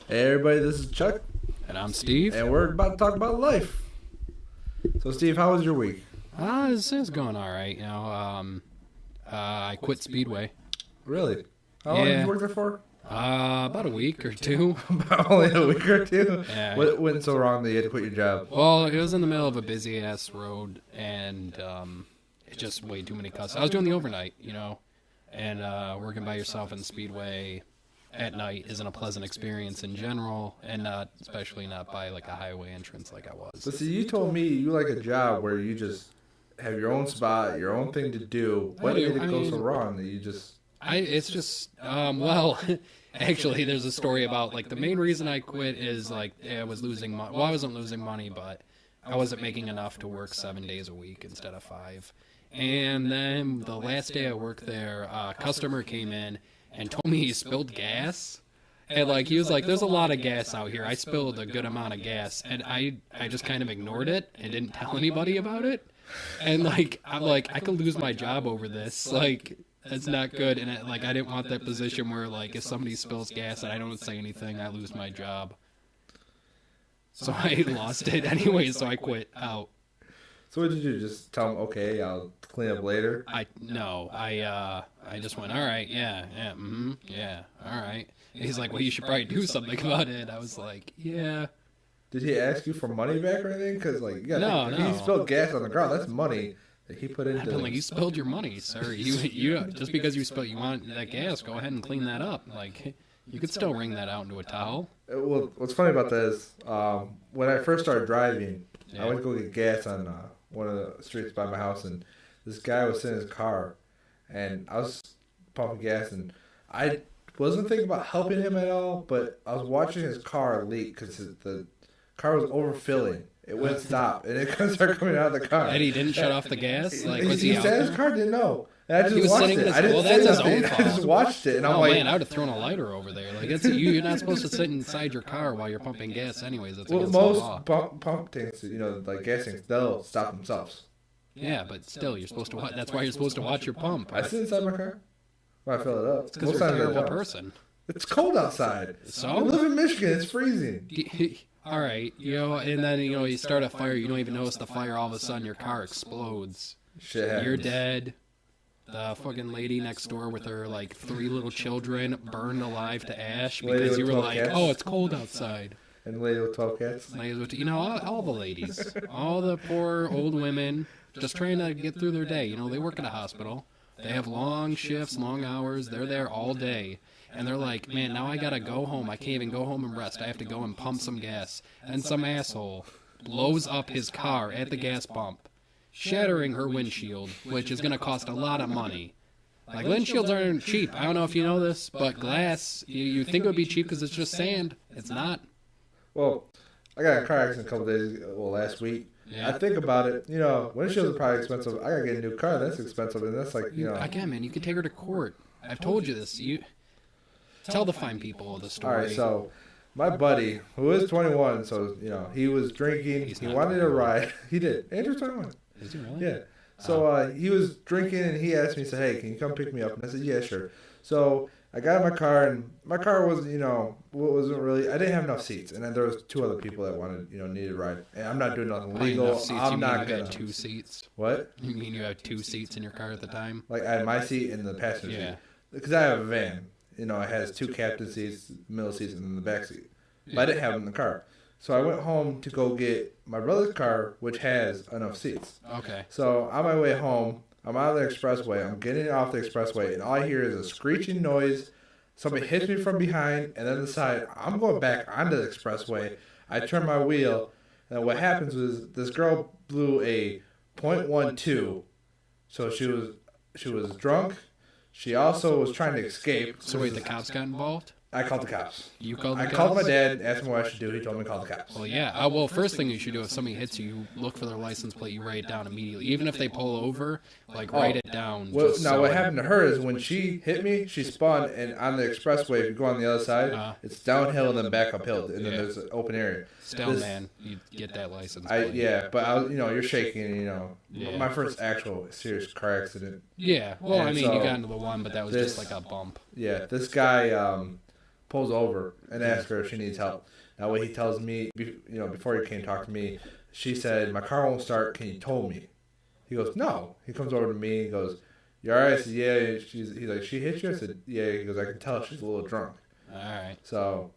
Hey everybody, this is Chuck, And I'm Steve. and we're about to talk about life. So Steve, how was your week? It's going all right. I quit Speedway. Really? How long did Yeah. you work there for? About a week or two. Only a week or two? Yeah. What went so wrong that you had to quit your job? Well, it was in the middle of a busy ass road, and it just way too many customers. I was doing the overnight, and working by yourself in Speedway at night isn't a pleasant experience in general, and especially not by like a highway entrance like I was. But see, you told me you like a job where you just have your own spot, your own thing to do. What did it go so wrong that you just... Actually, there's a story about, like, the main reason I quit is, like, I was losing money. Well, I wasn't losing money, but I wasn't making enough to work 7 days a week instead of 5. And then the last day I worked there, a customer came in and told me he spilled gas. And, like, he was like, there's a lot of gas out here. I spilled a good amount of gas. And I just kind of ignored it and didn't tell anybody about it. And, like, I'm like, I could lose my job over this. Like, that's not good. And, I didn't want that position where, like, if somebody spills gas and I don't say anything, I lose my job. So I lost it anyway, so I quit out. So what did you do? Just tell them, okay, I'll clean up later? I just went, all right, yeah, all right. And he's like, well, you should probably do something about it. I was like, yeah. Did he ask you for money back or anything? Because, like, you gotta think, if he spilled gas on the ground, that's money that he put into... I'm like, you spilled your money, sir. You just because you spilled, you want that gas, go ahead and clean that up. Like, you could still wring that out into a towel. Well, what's funny about that is, when I first started driving, I went to go get gas on one of the streets by my house, and this guy was sitting in his car, and I was pumping gas, and I wasn't thinking about helping him at all, but I was watching his car leak because the car was overfilling. It wouldn't stop, and it couldn't start coming out of the car. And he didn't shut off the gas? Like, was he out said there? his car didn't know. And I just He was watched sitting in it. his... I didn't Well, say that's his nothing. own I fault. just watched it, and I'm Oh, like... man, I would have thrown a lighter over there. Like, you're not supposed to sit inside your car while you're pumping gas anyways. That's Well, against the law. most pump tanks, like gas tanks, they'll stop themselves. Yeah, but still, you're supposed to watch. That's why you're supposed to watch your pump. I sit inside my car when I fill it up. It's because you're a terrible person. It's cold outside. So? I live in Michigan. It's freezing. All right, and then, you start a fire. You don't even notice the fire. All of a sudden, your car explodes. Shit happens. You're dead. The fucking lady next door with her, 3 little children burned alive to ash Lady because with you were 12 like, cats? oh, it's cold outside. And lady with 12 cats. All the ladies. All the poor old women just trying to get through their day. They work at a hospital. They have long shifts, long hours. They're there all day. And they're like, man, now I gotta go home. I can't even go home and rest. I have to go and pump some gas. And some asshole blows up his car at the gas pump, shattering her windshield, which is gonna cost a lot of money. Like, windshields aren't cheap. I don't know if you know this, but glass, you think it would be cheap because it's just sand. It's not. Well, I got in a car accident a couple days ago, last week. Yeah. I think about it, windshields are probably expensive. I gotta get a new car, that's expensive, and that's Again, man, you can take her to court. I've told you this. You tell the fine people the story. All right, so my buddy, who is 21, so, he was drinking. He wanted to ride. He did. Andrew's 21. Is he really? Yeah. So he was drinking, and he asked me, he said, hey, can you come pick me up? And I said, yeah, sure. So I got in my car, and my car was, wasn't really, I didn't have enough seats. And then there was 2 other people that wanted, needed a ride. And I'm not doing nothing Probably legal. enough seats. I'm You not mean you going had to. 2 seats? What? You mean you had 2 seats in your car at the time? Like, I had my seat and the passenger Yeah. seat. Because I have a van. It has 2 captain seats, middle seats, and then the back seat. But I didn't have them in the car. So I went home to go get my brother's car, which has enough seats. Okay. So on my way home, I'm out of the expressway. I'm getting off the expressway, and all I hear is a screeching noise. Somebody hits me from behind, and then the side. I'm going back onto the expressway. I turn my wheel, and what happens was this girl blew a .12. So she was drunk. She also was trying to escape. So wait, the cops got involved? I called the cops. You called the I cops? called my dad, asked him what I should do. He told me to call the cops. Well, yeah. Well, first thing you should do if somebody hits you, you look for their license plate. You write it down immediately. Even if they pull over, write it down. Well, just now so what happened to her is when she hit me, she spun, and on the expressway, if you go on the other side, it's downhill and then back uphill, and then there's an open area. Still, man, you get that license plate. But I was, you're shaking, Yeah. my first actual serious car accident. Yeah. Well, And I mean, so you got into the one, but that was just like a bump. Yeah, this guy pulls over and asks her if she needs help. Now, what he tells me, before he came talk to me, she said, "My car won't start. Can you tow me?" He goes, "No." He comes over to me and goes, "You all right?" I said, "Yeah." He's like, "She hit you?" I said, "Yeah." He goes, "I can tell she's a little drunk." All right. So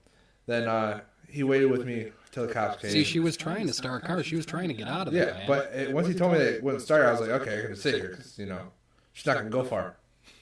then he waited with me till the cops came. See, she was trying to start a car. She was trying to get out of there, Yeah, man. but once he told me that it wouldn't start, I was like, okay, I'm going to sit here because, she's not going to go far.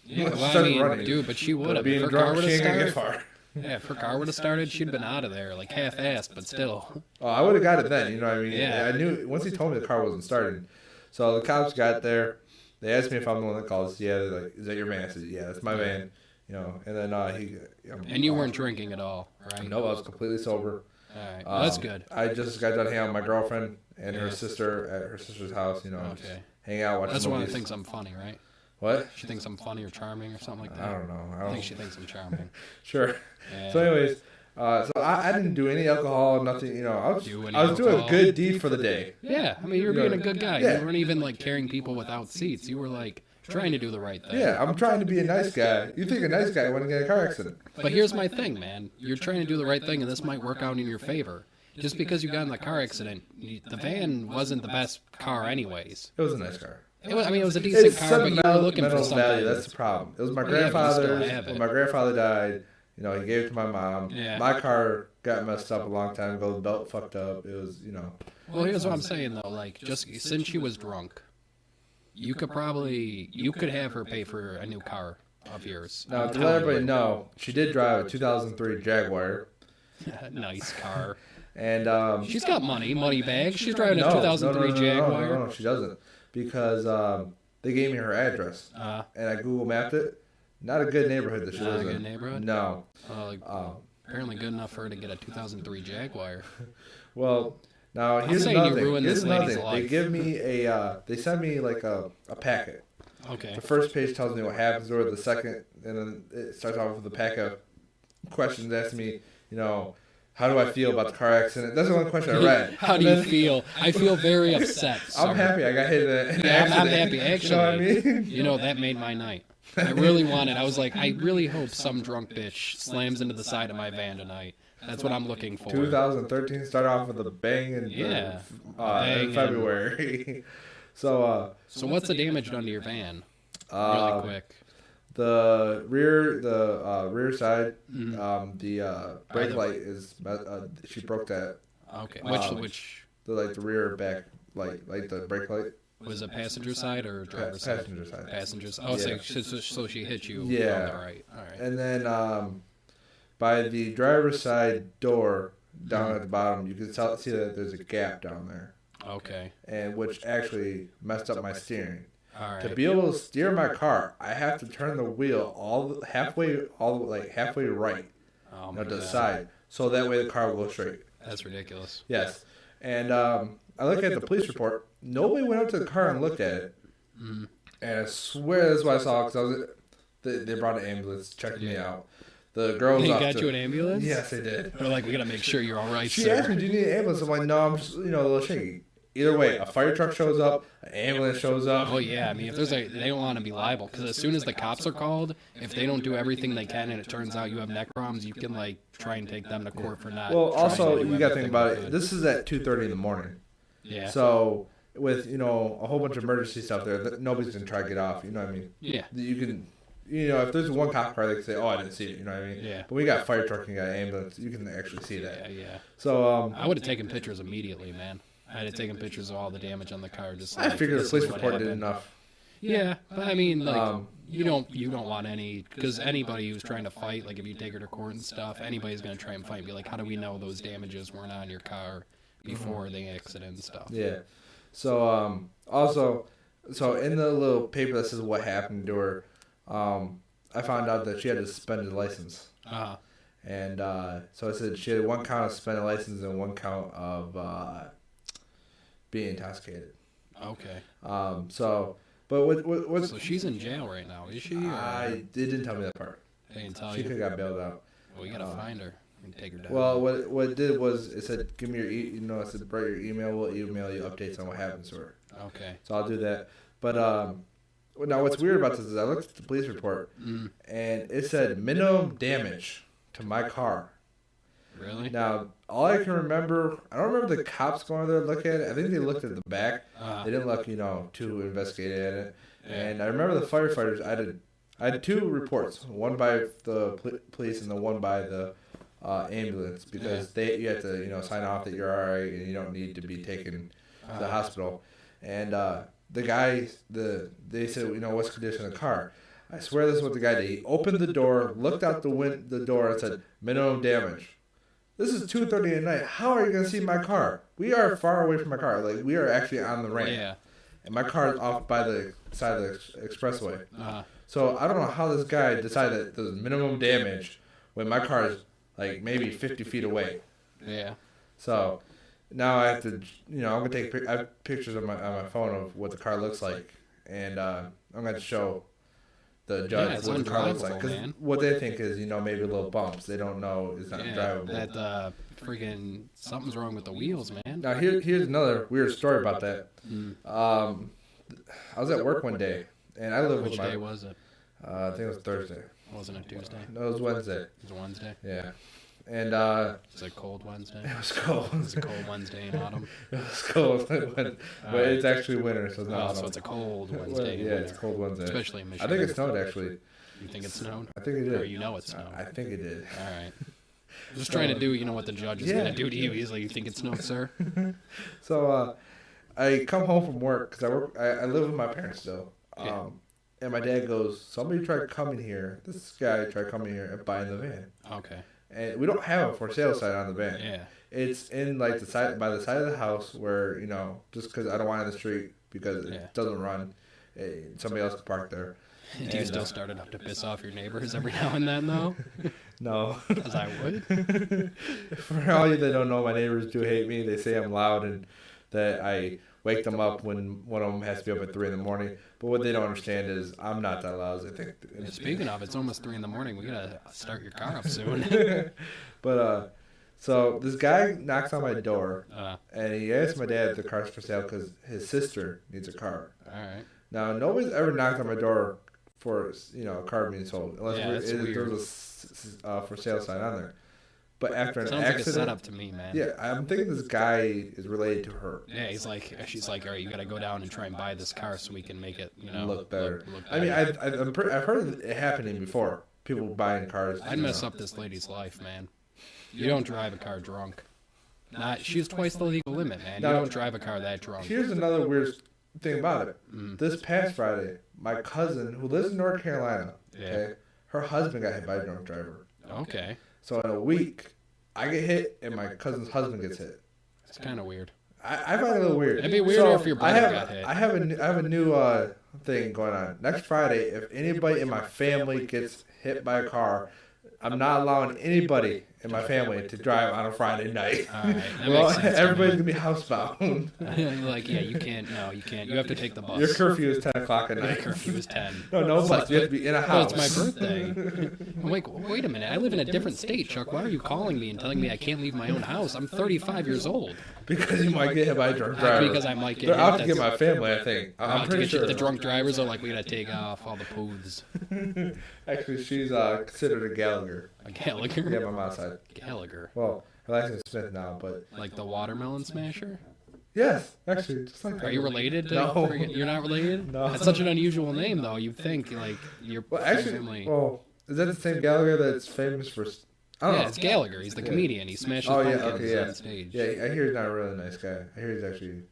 Yeah, She well, I started mean, running. dude, but she would have. Being If her car drunk, would she have ain't going to started, get far. yeah, if her car would have started, she'd been out of there, like half-assed, but still. Oh, I would have got it then, you know what I mean? Yeah. I knew, once he told me the car wasn't starting. So the cops got there. They asked me if I'm the one that calls. Yeah, they're like, "Is that your van?" I said, "Yeah, that's my van." And then And you weren't drinking at all, right? No, I was completely sober. All right, well, that's good. I just got done hanging out with my girlfriend and her sister at her sister's house, just Okay. hang out, watch That's why movies. she thinks I'm funny, right? What? She thinks I'm funny or charming or something like that. I don't know. I think she thinks I'm charming. Sure. Yeah. So anyways, so I didn't do any alcohol, nothing, I was doing alcohol. a good deed for the day. Yeah, I mean, you're being a good guy. Yeah. You weren't even, like, carrying people without seats. You were, like, trying to do the right thing. Yeah, I'm trying to be a nice guy. You think a nice guy wouldn't get in a car accident. But here's my thing, man. You're trying to do the right thing, and this might work out in your favor. Just because you got in the car accident, the van wasn't the best car anyways. It was a nice car. It was a decent It's car, but you were looking for sentimental something. value. That's the problem. It was my Well, yeah, but you still grandfather's. have it. When my grandfather died, he gave it to my mom. Yeah. My car got messed up a long time ago. The belt fucked up. It was, Well, here's what I'm saying, though. Like, just since she was drunk, you could have her pay for a new car of yours. Now, I'm to let everybody telling know, she did drive a 2003 Jaguar. you. Nice car. And She's got money bag. She's driving a 2003 Jaguar. No, she doesn't. Because they gave me her address. And I Google mapped it. Not a good neighborhood that she Not lives a in. good neighborhood? No. Apparently good enough for her to get a 2003 Jaguar. Well, now here's saying you another thing. ruined Here's this another lady's thing. life. They give me they send me like a packet. Okay. The first page tells me what happens, or the second, and then it starts off with a pack of questions asking me, how do I feel about the car accident? That's the one question I read. How do you feel? I feel very upset. Sir. I'm happy I got hit in an Yeah, accident. I'm happy. Actually, You know what I mean? That made my night. I really wanted. I was like, I really hope some drunk bitch slams into the side of my van tonight. That's what I'm looking for. 2013 started off with a bang in, in February. So what's the damage done to your van? Really quick. The rear side, the brake light is she broke that. Okay. Which the rear back light, like the brake light. Was it passenger side or driver's side? Passenger side. Passenger side. Oh, Yeah. so she hit you. Yeah. All right. And then by the driver's side door down at the bottom, you can see that there's a gap down there. Okay. And which actually messed up my steering. All right. To be able to steer my car, I have to turn the wheel halfway right, Oh, to the side, so that way the car will go straight. That's ridiculous. Yes, and I look at the police report. Nobody went up to the car and looked at it, and I swear that's what I saw because they brought an ambulance, checked me out. The girls They got you an ambulance? Yes, they did. They're like, we gotta make sure you're all right, She sir. asked me, "Do you need an ambulance?" I'm like, "No, I'm just a little shaky." Either way, a fire truck shows up, an ambulance shows up. Oh yeah, I mean, if they don't want to be liable, because as soon as the cops are called, if they don't do everything they can, and it turns out you have neck problems, you can try and take them to court for not. Well, trying also to do you got to everything think about they it. could. This is at 2:30 in the morning. Yeah. So with a whole bunch of emergency stuff there, nobody's gonna try to get off. You know what I mean? Yeah. You can, if there's one cop car, they can say, "Oh, I didn't see it." You know what I mean? Yeah. But we got fire truck and got ambulance. You can actually see that. Yeah. So I would have taken pictures immediately, man. I'd have taken pictures of all the damage on the car. Just I figured the this police is what report did happened. enough. Yeah, but I mean, you don't want any, because anybody who's trying to fight, like if you take her to court and stuff, anybody's gonna try and fight and be like, how do we know those damages weren't on your car before the accident and stuff? Yeah. So also, in the little paper that says what happened to her, I found out that she had a suspended license. And so I said she had one count of suspended license and one count of being intoxicated. Okay. So what's So she's in jail right now, is she? Or it didn't tell me that part. they didn't tell She you? could have got bailed out. Well, we gotta find her and take her down. Well, what it did was it said, "Give me your it said, write your email. We'll email you updates on what happens to her." Okay. So I'll do that. But now what's weird about this is I looked at the police report and it said minimum damage to my car. Really? Now, all I can remember, I don't remember the cops going there to look at it. I think they looked at the back. They didn't look, too investigated at it. Yeah. And I remember the firefighters. I had two reports, one by the police and the one by the ambulance, because you have to sign off that you're all right and you don't need to be taken to the hospital. And the guy, they said, what's the condition of the car? I swear this is what the guy did. He opened the door, looked out the door, and said, minimum damage. This is 2:30 at night. How are you going to see my car? We are far away from my car. Like, we are actually on the ramp. Yeah. And my car is off by the side of the expressway. So I don't know how this guy decided that there's minimum damage when my car is like maybe 50 feet away. Yeah. So now I have to, I'm going to take I have pictures on my phone of what the car looks like. And I'm going to show the judge what the car looks like. Because what they think is, maybe little bumps. They don't know it's not drivable. That freaking something's wrong with the wheels, man. Now here's another weird story about that. I was at work one day, and I live with my... Which day was it? I think it was Thursday. Wasn't it Tuesday? No, it was Wednesday. It was Wednesday? Yeah. And was it cold Wednesday? It was cold. It was a cold Wednesday in autumn. It was cold, but it's actually winter, so it's not autumn. So it's a cold Wednesday. Yeah, it's a cold Wednesday. Especially in Michigan. I think it snowed, actually. You think it snowed? I think it did. Or it snowed? I think it did. All right. Just trying to do, what the judge is going to do to you. He's like, you think it snowed, sir? So I come home from work, because I live with my parents still. And my dad goes, somebody tried coming here. This guy tried coming here and buying the van. Okay. And we don't have a for sale sign on the van. Yeah. It's in like by the side of the house where, just because I don't want it in the street because it doesn't run. Somebody else can park there. Do you still start enough to piss off your neighbors every now and then, though? No. Because I would. For all you that don't know, my neighbors do hate me. They say I'm loud and that I wake them up when one of them has to be up at 3 in the morning. But what they don't understand is I'm not that loud. I think. Speaking of, it's almost 3 in the morning. We gotta start your car up soon. But so this guy knocks on my door and he asks my dad if the car's for sale because his sister needs a car. All right. Now nobody's ever knocked on my door for a car being sold unless there's a for sale sign on there. But after an accident, like a setup to me, man. Yeah, I'm thinking this guy is related to her. Yeah, she's like, all right, you got to go down and try and buy this car so we can make it, look better. Look better. I mean, I've heard it happening before. People buying cars. I'd mess up this lady's life, man. You don't drive a car drunk. She's twice the legal limit, man. You don't drive a car that drunk. Here's another weird thing about it. This past Friday, my cousin, who lives in North Carolina, her husband got hit by a drunk driver. Okay. So in a week, I get hit and my cousin's husband gets hit. It's kind of weird. I find it a little weird. It'd be weirder if your brother got hit. I have a new thing going on. Next Friday, if anybody in my family gets hit by a car, I'm not allowing anybody in my family to drive on a Friday night. All right, everybody's gonna be housebound. You can't. No, you can't. You have to take the bus. Your curfew is 10 o'clock at night. Your curfew is 10. No bus. You have to be in a house. Well, it's my birthday. Wait a minute. I live in a different state, Chuck. Why are you calling me and telling me I can't leave my own house? I'm 35 years old. Because you might get hit by a drunk driver. Because I might get hit. They're out to get my family, I think. I'm pretty sure. The drunk drivers are like, we gotta take off all the pooths. Actually, she's considered a Gallagher. A Gallagher? Yeah, my mom's side. Gallagher. Well, her last name is Smith now, but... Like the watermelon smasher? Yes, actually. Just like Are you related to... No. You're not related? No. That's such an unusual name, though. You'd think, like, your family... Well, is that the same Gallagher that's famous for... I don't know. It's Gallagher. He's the comedian. He smashes pumpkins on stage. Yeah, I hear he's not a really nice guy. I hear he's actually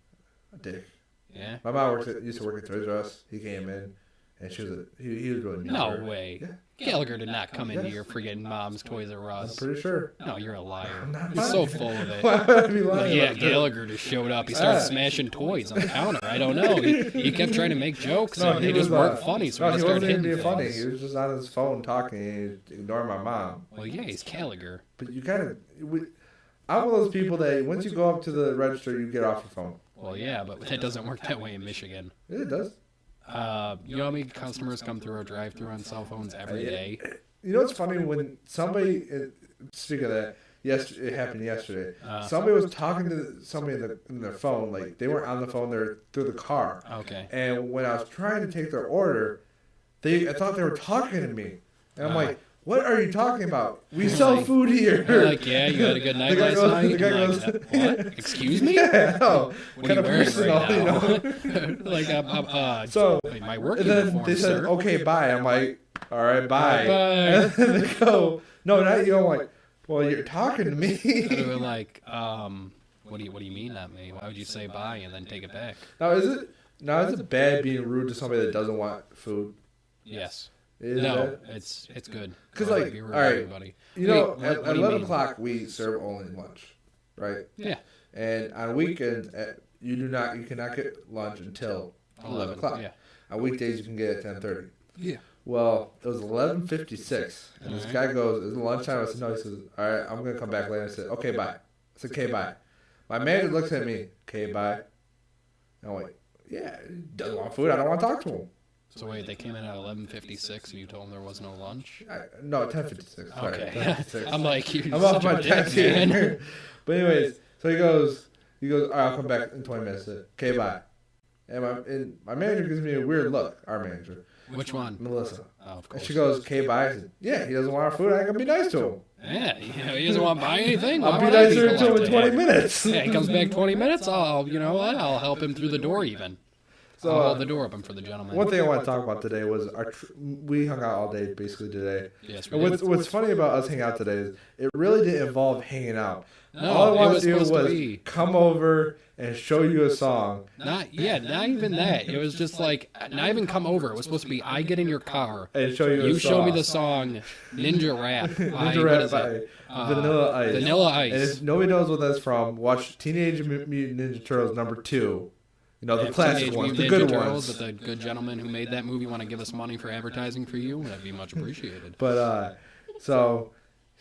a dick. Yeah? My mom used to work at Toys R Us. He came in, and he was really mean. No way. Yeah. Gallagher did not come into your friggin' mom's Toys R Us. I'm pretty sure. No, you're a liar. You're so full of it. Why would I be lying? Yeah, Gallagher just showed up. He started smashing toys on the counter. I don't know. He kept trying to make jokes, and they just weren't funny, so he started hitting things. Funny. He was just on his phone talking and ignoring my mom. Well, yeah, he's Gallagher. But you gotta... I'm one of those people that once you go up to the register, you get off your phone. Well, yeah, but that doesn't work that way in Michigan. It does. You know how many customers come through our drive-thru on cell phones every day? You know what's funny? When somebody, speaking of that, it happened yesterday. Somebody was talking to somebody in their phone, like they weren't on the phone, they're through the car. Okay. And when I was trying to take their order, I thought they were talking to me. And I'm like, what are you talking about? We sell food here. You're like, yeah, you had a good night last night. The guy I'm goes, like, what? Excuse me? Yeah, no. What are you wearing right now? Like, So, my work and then uniform, they said, sir. okay, bye. I'm like, all right, bye. Bye. And then they go, no, not you. I'm like, well, you're talking to me. They were like, what do you mean, not me? Why would you say bye and then take it back? Now, is it bad being rude to somebody that doesn't want food? Yes. Is No, that? it's good. Because, Don't like, be rude all to right, everybody. you know, Wait, at what do you 11 mean? o'clock, we serve only lunch, right? Yeah. And on weekends, you cannot get lunch until 11 o'clock. Yeah. On weekdays, you can get it at 10:30. Yeah. Well, it was 11:56, and this guy goes, "Is it lunchtime?" I said, "No." He says, "All right, I'm gonna come back later." I said, "Okay, bye." I said, "Okay, bye." My manager looks at me, "Okay, bye." And I'm like, "Yeah, he doesn't want food. I don't want to talk to him." So wait, they came in at 11:56 and you told them there was no lunch? No, 10:56. Sorry, Okay. 10:56. I'm like, you're I'm such off my a dick, time man. here. But anyways, so he goes, "All right, I'll come back in 20 minutes." I said, "Okay, bye." And my manager gives me a weird look. Our manager, Which one? Melissa. Oh, of And course. she goes, "Okay, bye." I said, "Yeah, he doesn't want our food. I ain't gonna be nice to him. Yeah, he doesn't want to buy anything. Why I'll be would I nicer to him in polite 20 him? minutes." Yeah, he comes back 20 minutes. You know what? I'll help him through the door even. So, I'll hold the door open for the gentleman. One thing I want to talk about today was we hung out all day basically today. Yes, And we did. what's funny about us hanging out today is it really didn't involve hanging out. No, All I it wanted was to do supposed to was be. come over and show you a song. Not even that. It was just like not even come over. It was supposed to be I get in your car. And show you a You song. show me the song Ninja Rap. Ninja Rap by Vanilla Ice. Vanilla Ice. And if nobody knows what that's from, watch Teenage Mutant Ninja Turtles #2. You know, the If classic Teenage ones, the Mutant good Ninja Turtles, ones. If the good gentleman who made that movie want to give us money for advertising for you, that'd be much appreciated. But so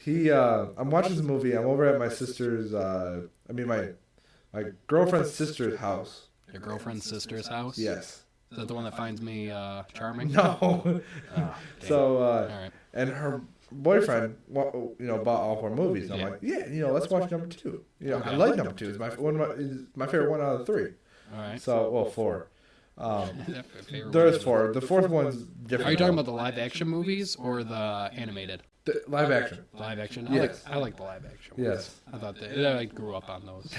I'm watching this movie. I'm over at my sister's. My girlfriend's sister's house. Your girlfriend's sister's house? Yes. Is that the one that finds me charming? No. Oh, damn. So All right. and her boyfriend, bought all 4 movies. I'm Yeah. like, yeah, let's watch #2. I Okay. like #2. It's my favorite one out of the 3. All right. So 4. Favorite There's one. 4. The 4th one's different. Are you talking about the live action movies or the animated? the live action? Live action? Yes. I like the live action ones. Yes. I thought I grew up on those.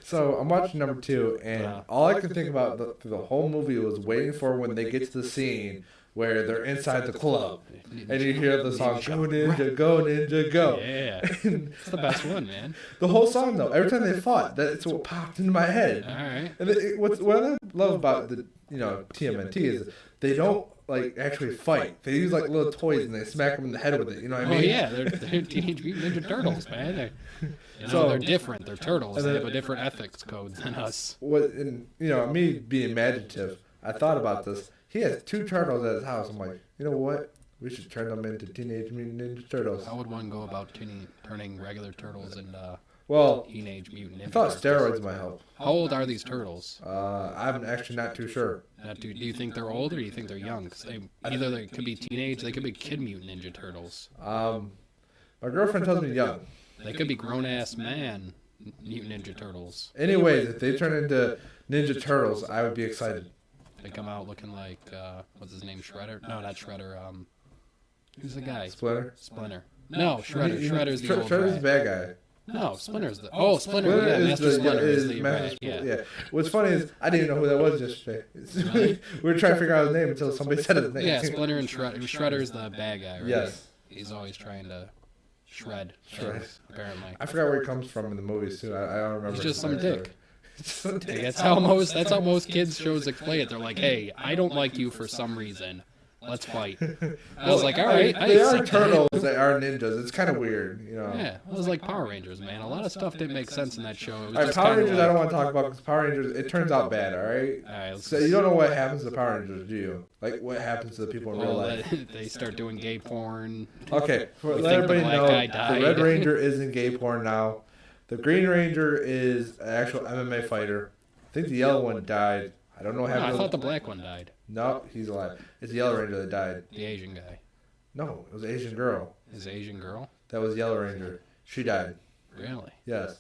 So I'm watching #2, and all I could think about through the whole movie was waiting for when they get to the scene where they're inside the club, and you hear the song "Go Ninja, Go Ninja, Go." Yeah. It's the best one, man. The whole song, though, every time they fought, that's what popped into my head. All right. And what I love about the TMNT is they don't like actually fight. They use like little toys and they smack them in the head with it. You know what I mean? Oh yeah, they're Teenage Mutant Ninja Turtles, man. So- They're different. They're turtles. And They then- have a different ethics code than us. Me being imaginative, I thought about this. He has 2 turtles at his house. I'm like, you know what? We should turn them into Teenage Mutant Ninja Turtles. How would one go about turning regular turtles into Well, Teenage Mutant Ninja I thought Turtles? steroids might help. How old are these turtles? I'm actually not too sure. Do you think they're old or do you think they're young? 'Cause either they could be teenage, they could be Kid Mutant Ninja Turtles. My girlfriend tells me young. They could be grown ass man Mutant Ninja Turtles. Anyways, if they turn into Ninja Turtles, I would be excited. They come out looking like what's his name? Shredder? No, not Shredder. Who's the guy? Splinter? Splinter. No, Shredder. Shredder's the old Shredder's the rat. bad guy. No, Splinter's the. Oh, Splinter. Yeah, Master Splinter is the rat. Yeah. What's funny is I didn't even know who that was yesterday. Really? We were trying to figure out his name until somebody said his name. Yeah, Splinter and Shredder. Shredder's the bad guy, right? Yes. He's always trying to shred. Shred. things, apparently. I forgot where he comes from in the movies too. I don't remember. He's just his some backstory. dick. Just some dick. That's how most kids shows explain it. They're like, "Hey, I don't like you for some reason. Let's fight." I was like, "All right." They are accept that." turtles. They are ninjas. It's kind of weird, Yeah, it was like Power Rangers, man. A lot of stuff didn't make sense in that show. It was All right, just Power kinda Rangers. like- I don't want to talk about because Power Rangers. It turns out bad. All right. All right, let's So you don't know what happens to Power Rangers, do you? Like what happens to the people in real well, life? they start doing gay porn. Okay, We let think the everybody black know, guy the died. Red Ranger isn't gay porn now. The Green Ranger is an actual MMA fighter. I think the yellow one died. I don't know what No, happened. I thought the black one died. No, he's alive. It's the Yellow Ranger that died. The Asian guy. No, it was an Asian girl. Is Asian girl? That was Yellow Ranger. She died. Really? Yes.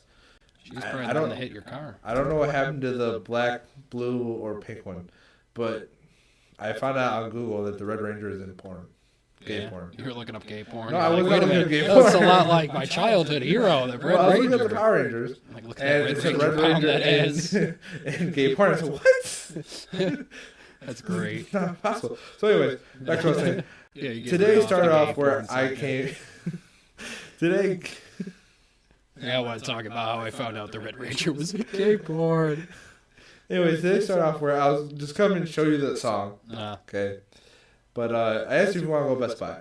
She was I probably don't- going to hit your car. I don't know what happened to the black, blue, or pink one, but I found out on Google that the Red Ranger is in porn. Gay porn. You were looking up gay porn. No, I wasn't wait a looking minute. up gay That's porn. a lot like my childhood hero, the Red Well, I was Ranger. looking at the Power Rangers. Like, look at And that it Red said Ranger Red pound Ranger that ass. and gay porn. I said, what? That's great. It's not possible. So anyways, back to what I was saying. Yeah, you get Today right started the gay off where porn I side. came. Today. Yeah, I want to talk about how I found out the Red Ranger was gay porn. Anyways, today started off where I was just coming to show you that song. Okay. But I asked you if you want to go Best Buy.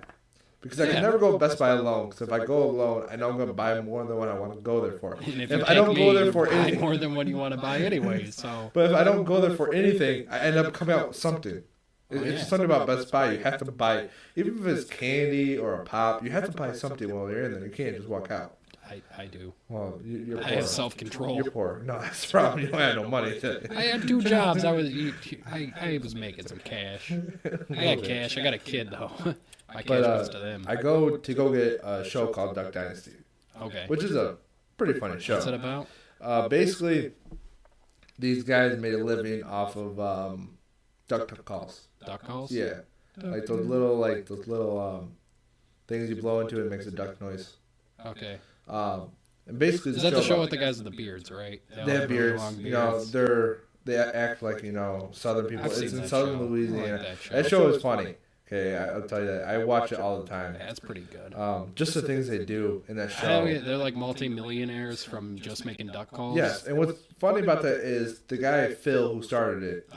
Because I can never go Best Buy alone. Because if I go alone, I know I'm going to buy more than what I want to go there for. And if I don't go there you for buy anything. more than what you want to buy anyway, so. But if I don't go there for anything, I end up coming out with something. Oh, It's yeah. just something about Best Buy. You have to buy, even if it's candy or a pop, you have to buy something while you're in there. You can't just walk out. I do. Well, you're poor. I have self-control. You're poor. No, that's the problem. You don't have no money. I had 2 jobs. I was making some cash. I got cash. I got a kid though. My cash goes to them. I go to get a show called Duck Dynasty, Okay. which is a pretty funny show. What's it about? Basically, these guys made a living off of duck calls. Duck calls? Yeah, like those little things you blow into it makes a duck noise. Okay. And basically, Is that the show with the guys with the beards, right? They all have really beards. long You know, beards. they act like Southern people. I've It's seen in that Southern show. Louisiana. I like That show is funny. Okay, I'll tell you that. I watch it all the time. Yeah, that's pretty good. Just the things they do in that Oh, show. yeah, they're like multi-millionaires from just making duck calls. Yes, and what's funny about that is the guy Phil who started it.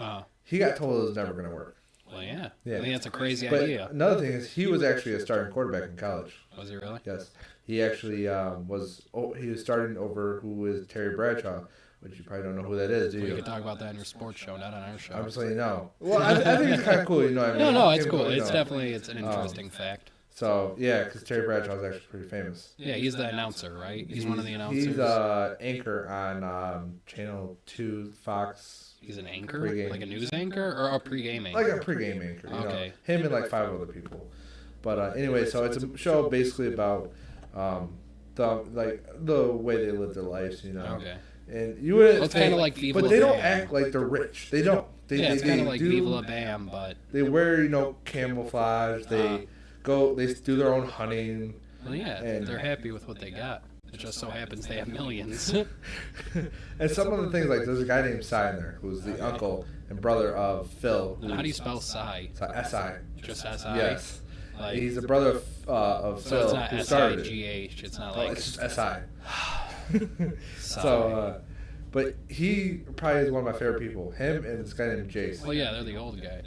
He got told it was never going to work. Well, yeah. Yeah. I think that's a crazy But idea. another thing is he was actually a starting quarterback in college. Was he really? Yes, he actually was. He was starting over who is Terry Bradshaw, which you probably don't know who that is, do We you? could talk about that in your sports show, not on our show. I'm just letting you know. Well, I think it's kind of cool. You know what I mean? No, it's You cool. know. It's definitely an interesting fact. So yeah, because Terry Bradshaw is actually pretty famous. Yeah, he's the announcer, right? He's one of the announcers. He's anchor on Channel 2 Fox. He's an anchor, Pre-game. like a news anchor, or a pregame anchor. Like a pregame anchor. You Okay. know? Him and like 5 other people. But anyway, so it's a show basically about the way they live their lives. You know. Okay. And you would. Well, it's kind of like Viva but La they don't Bam. act like they're rich. They don't. Yeah, it's kind of like do- Viva La Bam, but They wear camouflage. They go. They do their own hunting. well, yeah, And- they're happy with what they got. It just so happens they have millions. And some of the things like there's a guy named Cy in there who's the uncle and brother of Phil. How do you spell Psy? S.I. Just S-I? Yes. Like, He's a brother of so Phil it's not who started it. S-I-G-H. It's not Oh, like it's just S.I. Psy. So, but he probably is one of my favorite people. Him and this guy named Jace. Well, yeah, they're the old guy.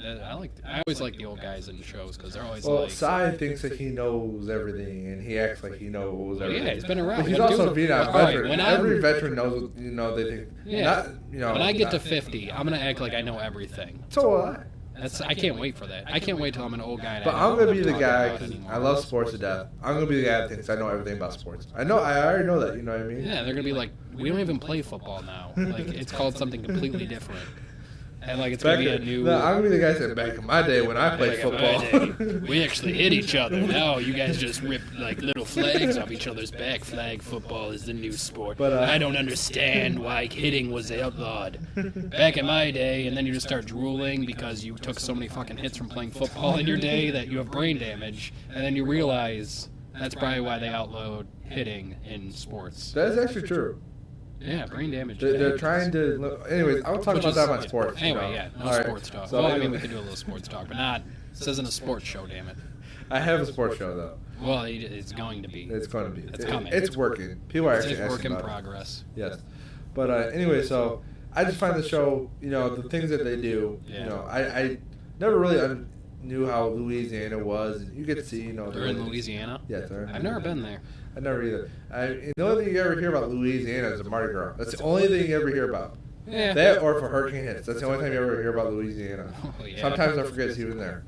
I always like the old guys in shows because they're always Well, like. Cy thinks that he knows everything, and he acts like he knows Well, everything. yeah, he's been around. But he's That also a dude- Vietnam all right, veteran. when I'm- Every veteran knows, they think. Yeah. Not, When I get to not- 50, I'm gonna act like I know everything. So will I. I can't wait for that. I can't wait till I'm an old guy. And But I don't I'm know gonna be what the I'm guy talking about because anymore. I love sports to death. I'm gonna be the guy that thinks I know everything about sports. I already know that. You know what I mean? Yeah, they're gonna be like, we don't even play football now. Like it's called something completely different, and like it's gonna be a new. No, I'm gonna be the guy saying back in my day when I played Back in my football. day, we actually hit each other. Now you guys just rip like little flags off each other's back. Flag football is the new sport. But, I don't understand why hitting was outlawed back in my day. And then you just start drooling because you took so many fucking hits from playing football in your day that you have brain damage. And then you realize that's probably why they outlawed hitting in sports. That's actually true. Yeah, brain damage. They're trying to. Anyways, I'll talk Which about is- that about sports. Anyway, yeah, no All right. sports talk. So Well, I mean, anyway, we could do a little sports talk, but not. This isn't a sports show, damn it. I have a sports show though. Well, it's going to be. It's going to be. It's coming. It's working. People are It's actually a work asking in about it. progress. Yes. But anyway, so I just find the show, the things that they do, Yeah. I never really knew how Louisiana was. You get to see, They're in Louisiana. Yeah, they're in I've never been there. I never either. The only thing you ever hear about Louisiana is the Mardi Gras. That's the only thing you ever hear about. Yeah. That or for hurricane hits. That's the only time you ever hear about Louisiana. Oh, yeah. Sometimes I forget it's even there.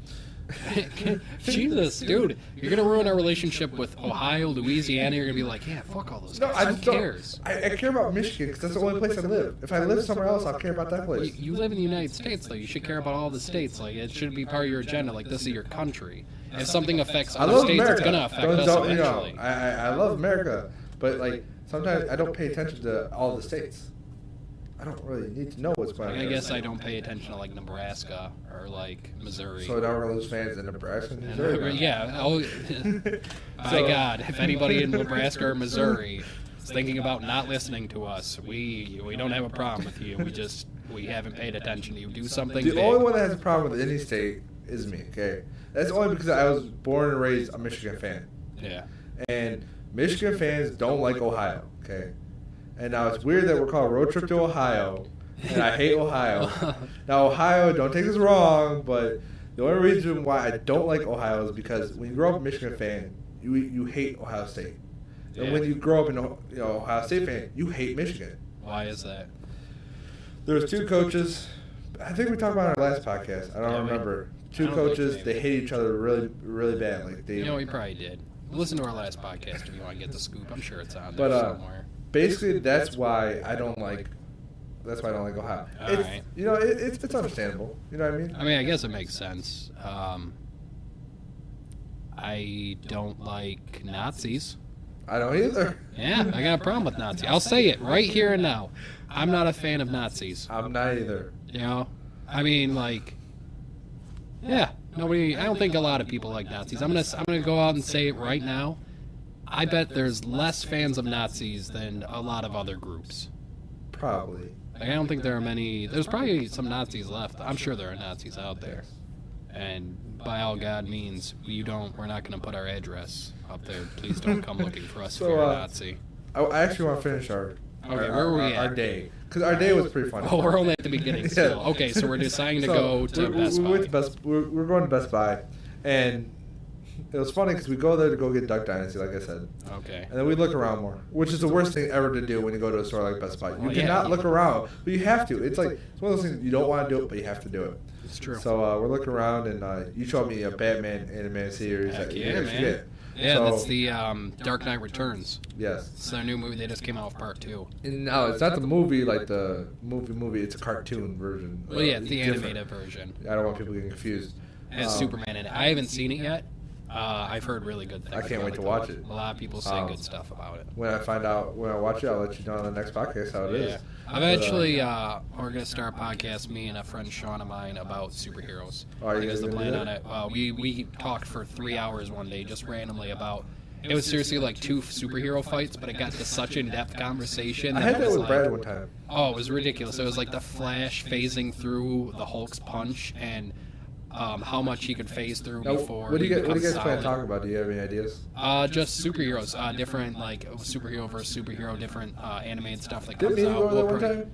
Jesus, dude, you're gonna ruin our relationship with Ohio, Louisiana. You're gonna be like, yeah, fuck all those No, guys. I Who just don't. cares? I care about Michigan because that's the only place I live. If I live somewhere else, I'll care about that place. You live in the United States, though. You should care about all the states. Like, it should be part of your agenda. Like, this is your country. If something affects I other love states, America. it's gonna affect Don't- us don't- eventually. I love America, but like sometimes I don't pay attention to all the states. I don't really need to know what's going on. I guess I don't pay attention to like Nebraska or like Missouri. So now we're gonna lose fans in Nebraska and Missouri. Yeah. Oh, my God! If anybody in Nebraska or Missouri is thinking about not listening to us, we don't have a problem with you. We haven't paid attention to you. Do something. The big. only one that has a problem with any state is me. Okay, that's only because I was born and raised a Michigan fan. Yeah. And Michigan fans don't like Ohio. Okay. And now it's weird that we're called a road trip to Ohio, and I hate Ohio. Now Ohio, don't take this wrong, but the only reason why I don't like Ohio is because when you grow up a Michigan fan, you hate Ohio State, and when you grow up an Ohio State fan, you hate Michigan. Why is that? There's two coaches. I think we talked about it on our last podcast. I don't remember. Two coaches. They hate each other really, really bad. Like they. We probably did. Listen to our last podcast if you want to get the scoop. I'm sure it's on there somewhere. Basically, that's why I don't like. That's why I don't like Ohio. Right. It's understandable. You know what I mean? I mean, I guess it makes sense. I don't like Nazis. I don't either. Yeah, I got a problem with Nazis. I'll say it right here and now. I'm not a fan of Nazis. I'm not either. I mean, like, yeah, nobody. I don't think a lot of people like Nazis. I'm gonna go out and say it right now. I bet there's less fans of Nazis than a lot of other groups. Probably. Like, I don't think there are many. There's probably some Nazis left. I'm sure there are Nazis out there. And by all God means, we're not going to put our address up there. Please don't come looking for us if you're a Nazi. I actually want to finish our day. Because our day was pretty fun. Oh, we're only at the beginning still. Yeah. Okay, so we're deciding to go to Best Buy. We're going to Best Buy. And it was funny because we go there to go get Duck Dynasty, like I said. Okay. And then we look around more, which is the worst thing ever to do when you go to a store like Best Buy. You cannot look around, but you have to. It's one of those things you don't want to do it, but you have to do it. It's true. So we're looking around, and you showed me a Batman animated series. Heck that yeah, you man. get. Yeah, So, that's the Dark Knight Returns. Yes. It's their new movie. They just came out with part 2. No, it's not the movie like the movie. It's a cartoon version. Well, yeah, it's the animated version. I don't want people getting confused. It has Superman in it. I haven't seen it yet. I've heard really good things. I can't wait to watch it. A lot of people say good stuff about it. When I watch it, I'll let you know on the next podcast how it is. Eventually, we're going to start a podcast, me and a friend Sean of mine, about superheroes. Are you guys the gonna plan do on that? it? We talked for 3 hours one day, just randomly about. It was seriously like 2 superhero fights, but it got to such in-depth conversation. I had that was with Brad one time. Oh, it was ridiculous. It was like the Flash phasing through the Hulk's punch and how much he could phase through Now, before. what do you becomes guys plan solid. to talk about? Do you have any ideas? Just superheroes, different like superhero versus superhero, different animated stuff that Didn't comes we out. go over that one Probably- time?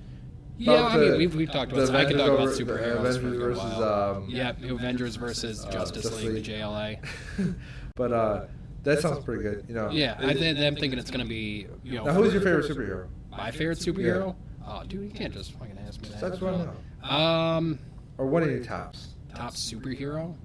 Yeah, About I mean the- we've talked the about. I can talk about Avengers superheroes Avengers for a good versus, while. Yeah, Avengers versus Justice Justice League, League. JLA. But that sounds pretty good. Yeah, I'm thinking it's gonna be Now, who's your favorite superhero? My favorite superhero? Oh, dude, you can't just fucking ask me that. That's what I know. Or one of your tops. Top superhero?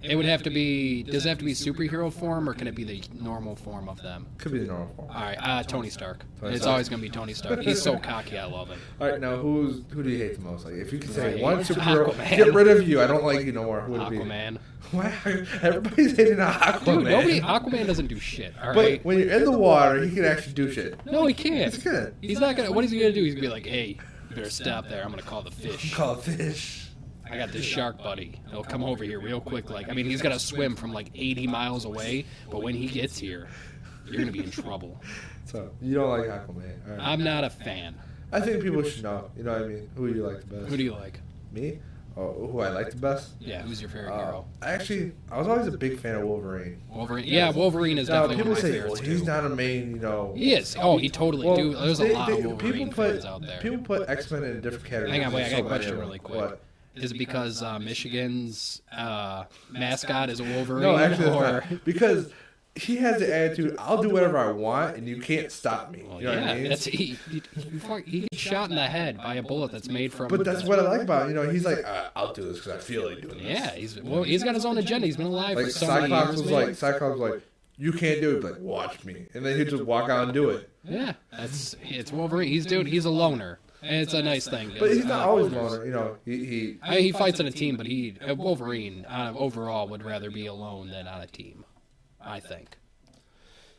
It would have to be. Does it have to be superhero form, or can it be the normal form of them? Could be the normal form. All right, Tony Stark. Tony It's Stark. always gonna be Tony Stark. He's so cocky. I love him. All right, now who do you hate the most? Like, if you could say Right. one superhero, Aquaman. get rid of you. I don't like you no more. Who would it be? Aquaman. Why? Everybody's hating on Aquaman. Dude, Aquaman doesn't do shit. All But right. when you're in the water, he can actually do shit. No, he can't. He's good. He's not gonna. What is he gonna do? He's gonna be like, "Hey, you better stop there. I'm gonna call the fish. Call a fish. I got this shark buddy. He'll come over here real quick. Like, I mean, he's gotta swim from like 80 miles away. But when he gets here, you're gonna be in trouble. So you don't like Aquaman. All right. I'm not a fan. I think people should know. You know what I mean? Who you like the best? Who do you like? Me? Oh, who I like the best? Yeah, who's your favorite hero? Actually, I was always a big fan of Wolverine. Wolverine. Yeah, Wolverine is Now, definitely one people of my say, well, favorites he's too. not a main, He is. Oh, he totally. Well, Dude, there's a lot of Wolverine people put, fans out there. People put X-Men in different categories. Hang on, wait, I There's got a so question many of really them. quick. What? Is it because Michigan's mascot is a Wolverine? No, actually, or... it's not. Because he has the attitude, I'll do whatever I want, and you can't stop me. Well, You know what I mean? that's he gets shot in the head by a bullet that's made from. But that's what I like about it. He's like, I'll do this because I feel like doing this. Yeah, he's got his own agenda. He's been alive Like for so many years. Cyclops was like, you can't do it. He'd be like, watch me, and then he'd just walk out and do it. Yeah, it's Wolverine. He's a loner, and it's a nice thing. But he's not always loner. He fights on a team, but Wolverine overall would rather be alone than on a team. I think.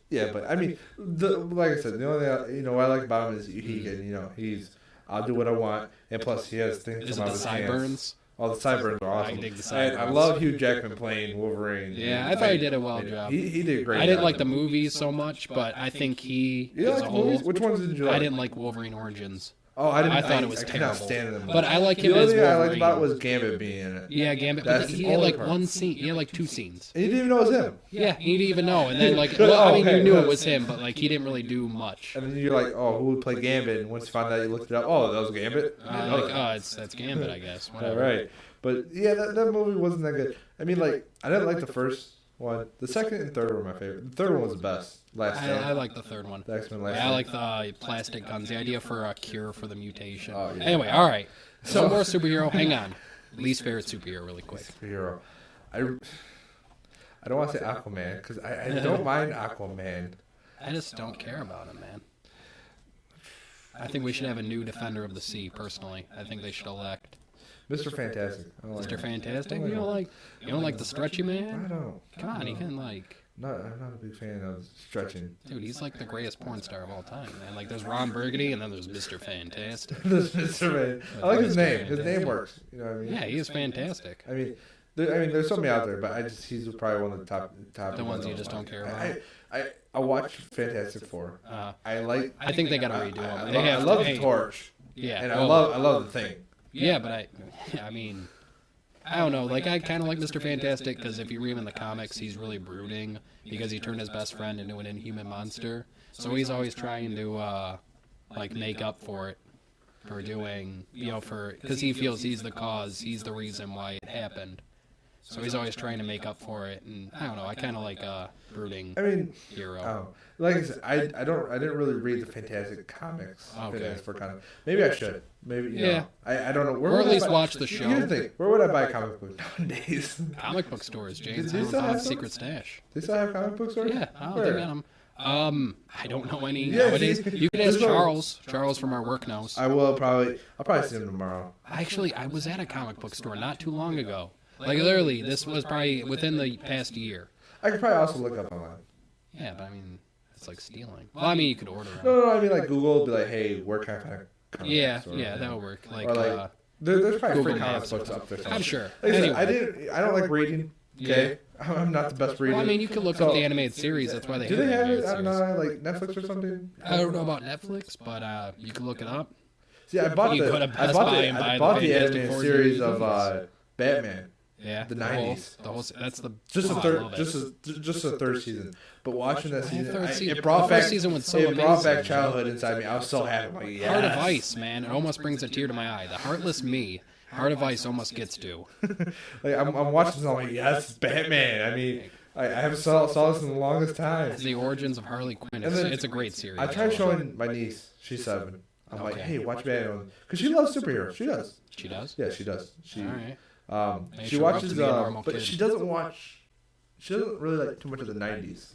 Yeah, but I mean, like I said, the only thing what I like about him is he can, he's I'll do what I want. And plus, he has things Is come it out the of his hands. sideburns? Oh, the sideburns are awesome. I dig the And I sideburns. love Hugh Jackman playing Wolverine. Yeah, I thought he did a well job. He did a great job. I didn't like the movies so much, but I think he, You as like a the movies? whole, Which ones did you like? I didn't like Wolverine Origins. Oh, I didn't. I thought it was I could not terrible. stand them. But I like The him only as thing I Wolverine. liked about it was Gambit being in it. Yeah, Gambit. That's But the he had only like part. one scene. He had like 2 scenes. And you didn't even know it was him. Yeah, he didn't even know. And then like, well, I mean, you knew it was him, but like he didn't really do much. And then you're like, oh, who would play Gambit? And once you found out, you looked it up. Oh, that was Gambit. I didn't know Like, that. that's Gambit, I guess. All Whatever. right. But yeah, that movie wasn't that good. I mean, like, I didn't like the first one. The second and third were my favorite. The third one was the best. Last Stand. I like the third one. The X-Men Last Yeah, I Stand. like the plastic guns. The idea for a cure for the mutation. Oh, yeah. Anyway, all right. So- One more superhero. Hang on. Least favorite superhero, really quick. Superhero. I don't want to say Aquaman because I don't mind Aquaman. I just don't care about him, man. I think we should have a new Defender of the Sea. Personally, I think they should elect Mr. Fantastic. I don't like Mr. him. Fantastic. I You don't don't like the stretchy I man? don't. Come on, he can like. I'm not a big fan of stretching. Dude, he's like the greatest porn star of all time, man. Like, there's Ron Burgundy, and then there's Mr. Fantastic. Mr. Man. I like his name. His name works. You know what I mean? Yeah, he is fantastic. I mean, there's so many out there, but he's probably one of the top. The ones you just don't care about. I watched Fantastic Four. I think they gotta redo them. I love the Torch. Yeah, And well, I love the Thing. Yeah, but I mean, I don't know. Like, I kind of like Mr. Fantastic because if you read him in the comics, he's really brooding because he turned his best friend into an inhuman monster. So he's always trying to like make up for it for doing, because he feels he's the cause, he's the reason why it happened. So he's always trying to make up for it, and I don't know. I kind of like a brooding I mean, hero. like I said, I didn't really read the Fantastic comics. Okay. Fantastic Four comics. Maybe I should. Maybe you Yeah. know. I don't know. Where Or would at I least buy- watch the show. Here's the thing. Where would I buy a comic book nowadays? Comic book stores, James. Do they still have some? Secret Stash. They still have comic book stores? Yeah, oh, Where? they got them. I don't know any Yeah, nowadays. see, You could ask there's no- Charles. Charles from our work knows. I'll probably see them tomorrow. Actually, I was at a comic book store not too long ago. Like, literally, this was probably within the past year. I could probably also look up online. Yeah, but I mean, it's like stealing. Well, I mean, you could order them. No, I mean like Google, be like, hey, where can I find a comic Yeah, book store? yeah, that would work. Like, Or like, there's probably Google free comic Maps. books up there. I'm sure. Like I said, Anyway. I don't like reading. Okay, I'm not the best reader. Well, I mean, you could look So- up the animated series. That's why they Do have they the have animated it on series. like Netflix or something? I don't know about Netflix, but you can look it up. See, I bought You the go to I Best bought Buy the and I buy bought the the Fantastic animated Four series movies. of Batman. Yeah, The whole- 90s. The whole, that's the Just oh, the I third, love it. just the third season. But watching that season, third season- it brought the first back season was so it brought amazing. back childhood inside me. I was so happy. I'm like, yes. Heart of Ice, man. It almost brings a tear to my eye. The heartless me. Heart of Ice almost gets to. Like I'm watching this. I'm like, yes, Batman. I mean, I haven't saw this in the longest time. It's the origins of Harley Quinn. It's, then it's a great series. I tried showing my niece. She's 7. I'm like, Okay. hey, watch Batman because she loves superheroes. She does. She does? Yeah, she does. She All right. Maybe she she'll grow up watches to be a normal but kid. she doesn't watch. She doesn't really like too much of the 90s.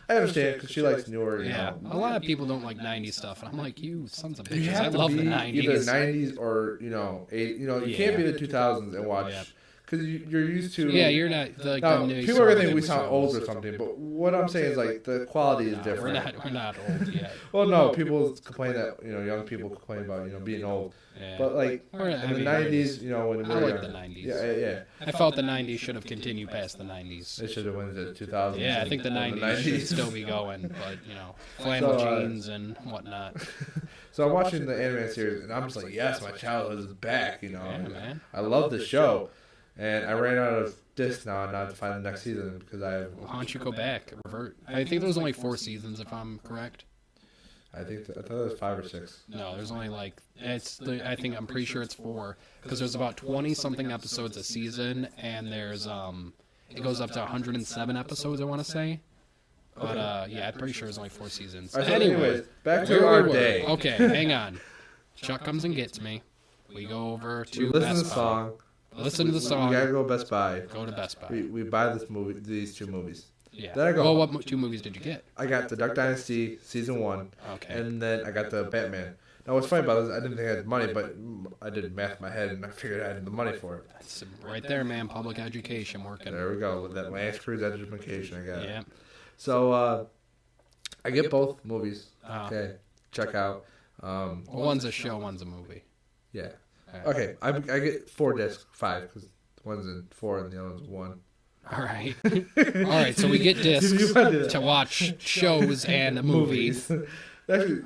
I understand because she likes newer. You Yeah. know, A lot of people don't like 90s stuff. And I'm like, you sons of You bitches. have I to love be the either 90s. 90s or you can't be the 2000s and watch Yeah. because you're used to. Yeah, you're not like Now, the new people are gonna sort think of we sound shows. old or something, but what I'm saying is like the quality is No, different. we're not old yet. Well, no, people complain that young people complain about being old, Yeah. but like Or, I in the mean, 90s, when we I were like young, the 90s. Yeah. I felt the 90s should have continued past the 90s. They should have went to 2000s. Yeah, I think the and 90s should still be going, but flannel jeans and whatnot. So I'm watching the animated series, and I'm just like, yes, my childhood is back. Yeah, man. I love the show, and I ran out of discs now, and not to find the next season because I have. Why don't you go back, revert? I think there was only 4 seasons, if I'm correct. I thought it was 5 or 6. No, there's only like I'm pretty sure it's 4 because there's about 20 something episodes a season, and there's it goes up to 107 episodes, I want to say. But yeah, I'm pretty sure it's only 4 seasons. All right, so Anyway, anyways, back to where our we were. day. Okay, hang on. Chuck comes and gets me. We go over We to listen to Best the Buy. song. Listen to the We song. gotta go Best Buy. Go to Best Buy. We buy these 2 movies. Yeah. Then I go Well, home. what 2 movies did you get? I got the Duck Dynasty season 1, Okay. and then I got the Batman. Now what's funny about this, I didn't think I had money, but I did math in my head, and I figured I had the money for it. That's right there, man. Public education working. There we go with that Lance Cruise education I got. Yeah. So I get both movies. Oh. Okay, check out. Well, one's a show, one's a movie. Yeah. Right. Okay, I get 4 discs, 5, because one's in 4 and the other one's 1. All right. All right, so we get discs to watch shows and movies. Actually,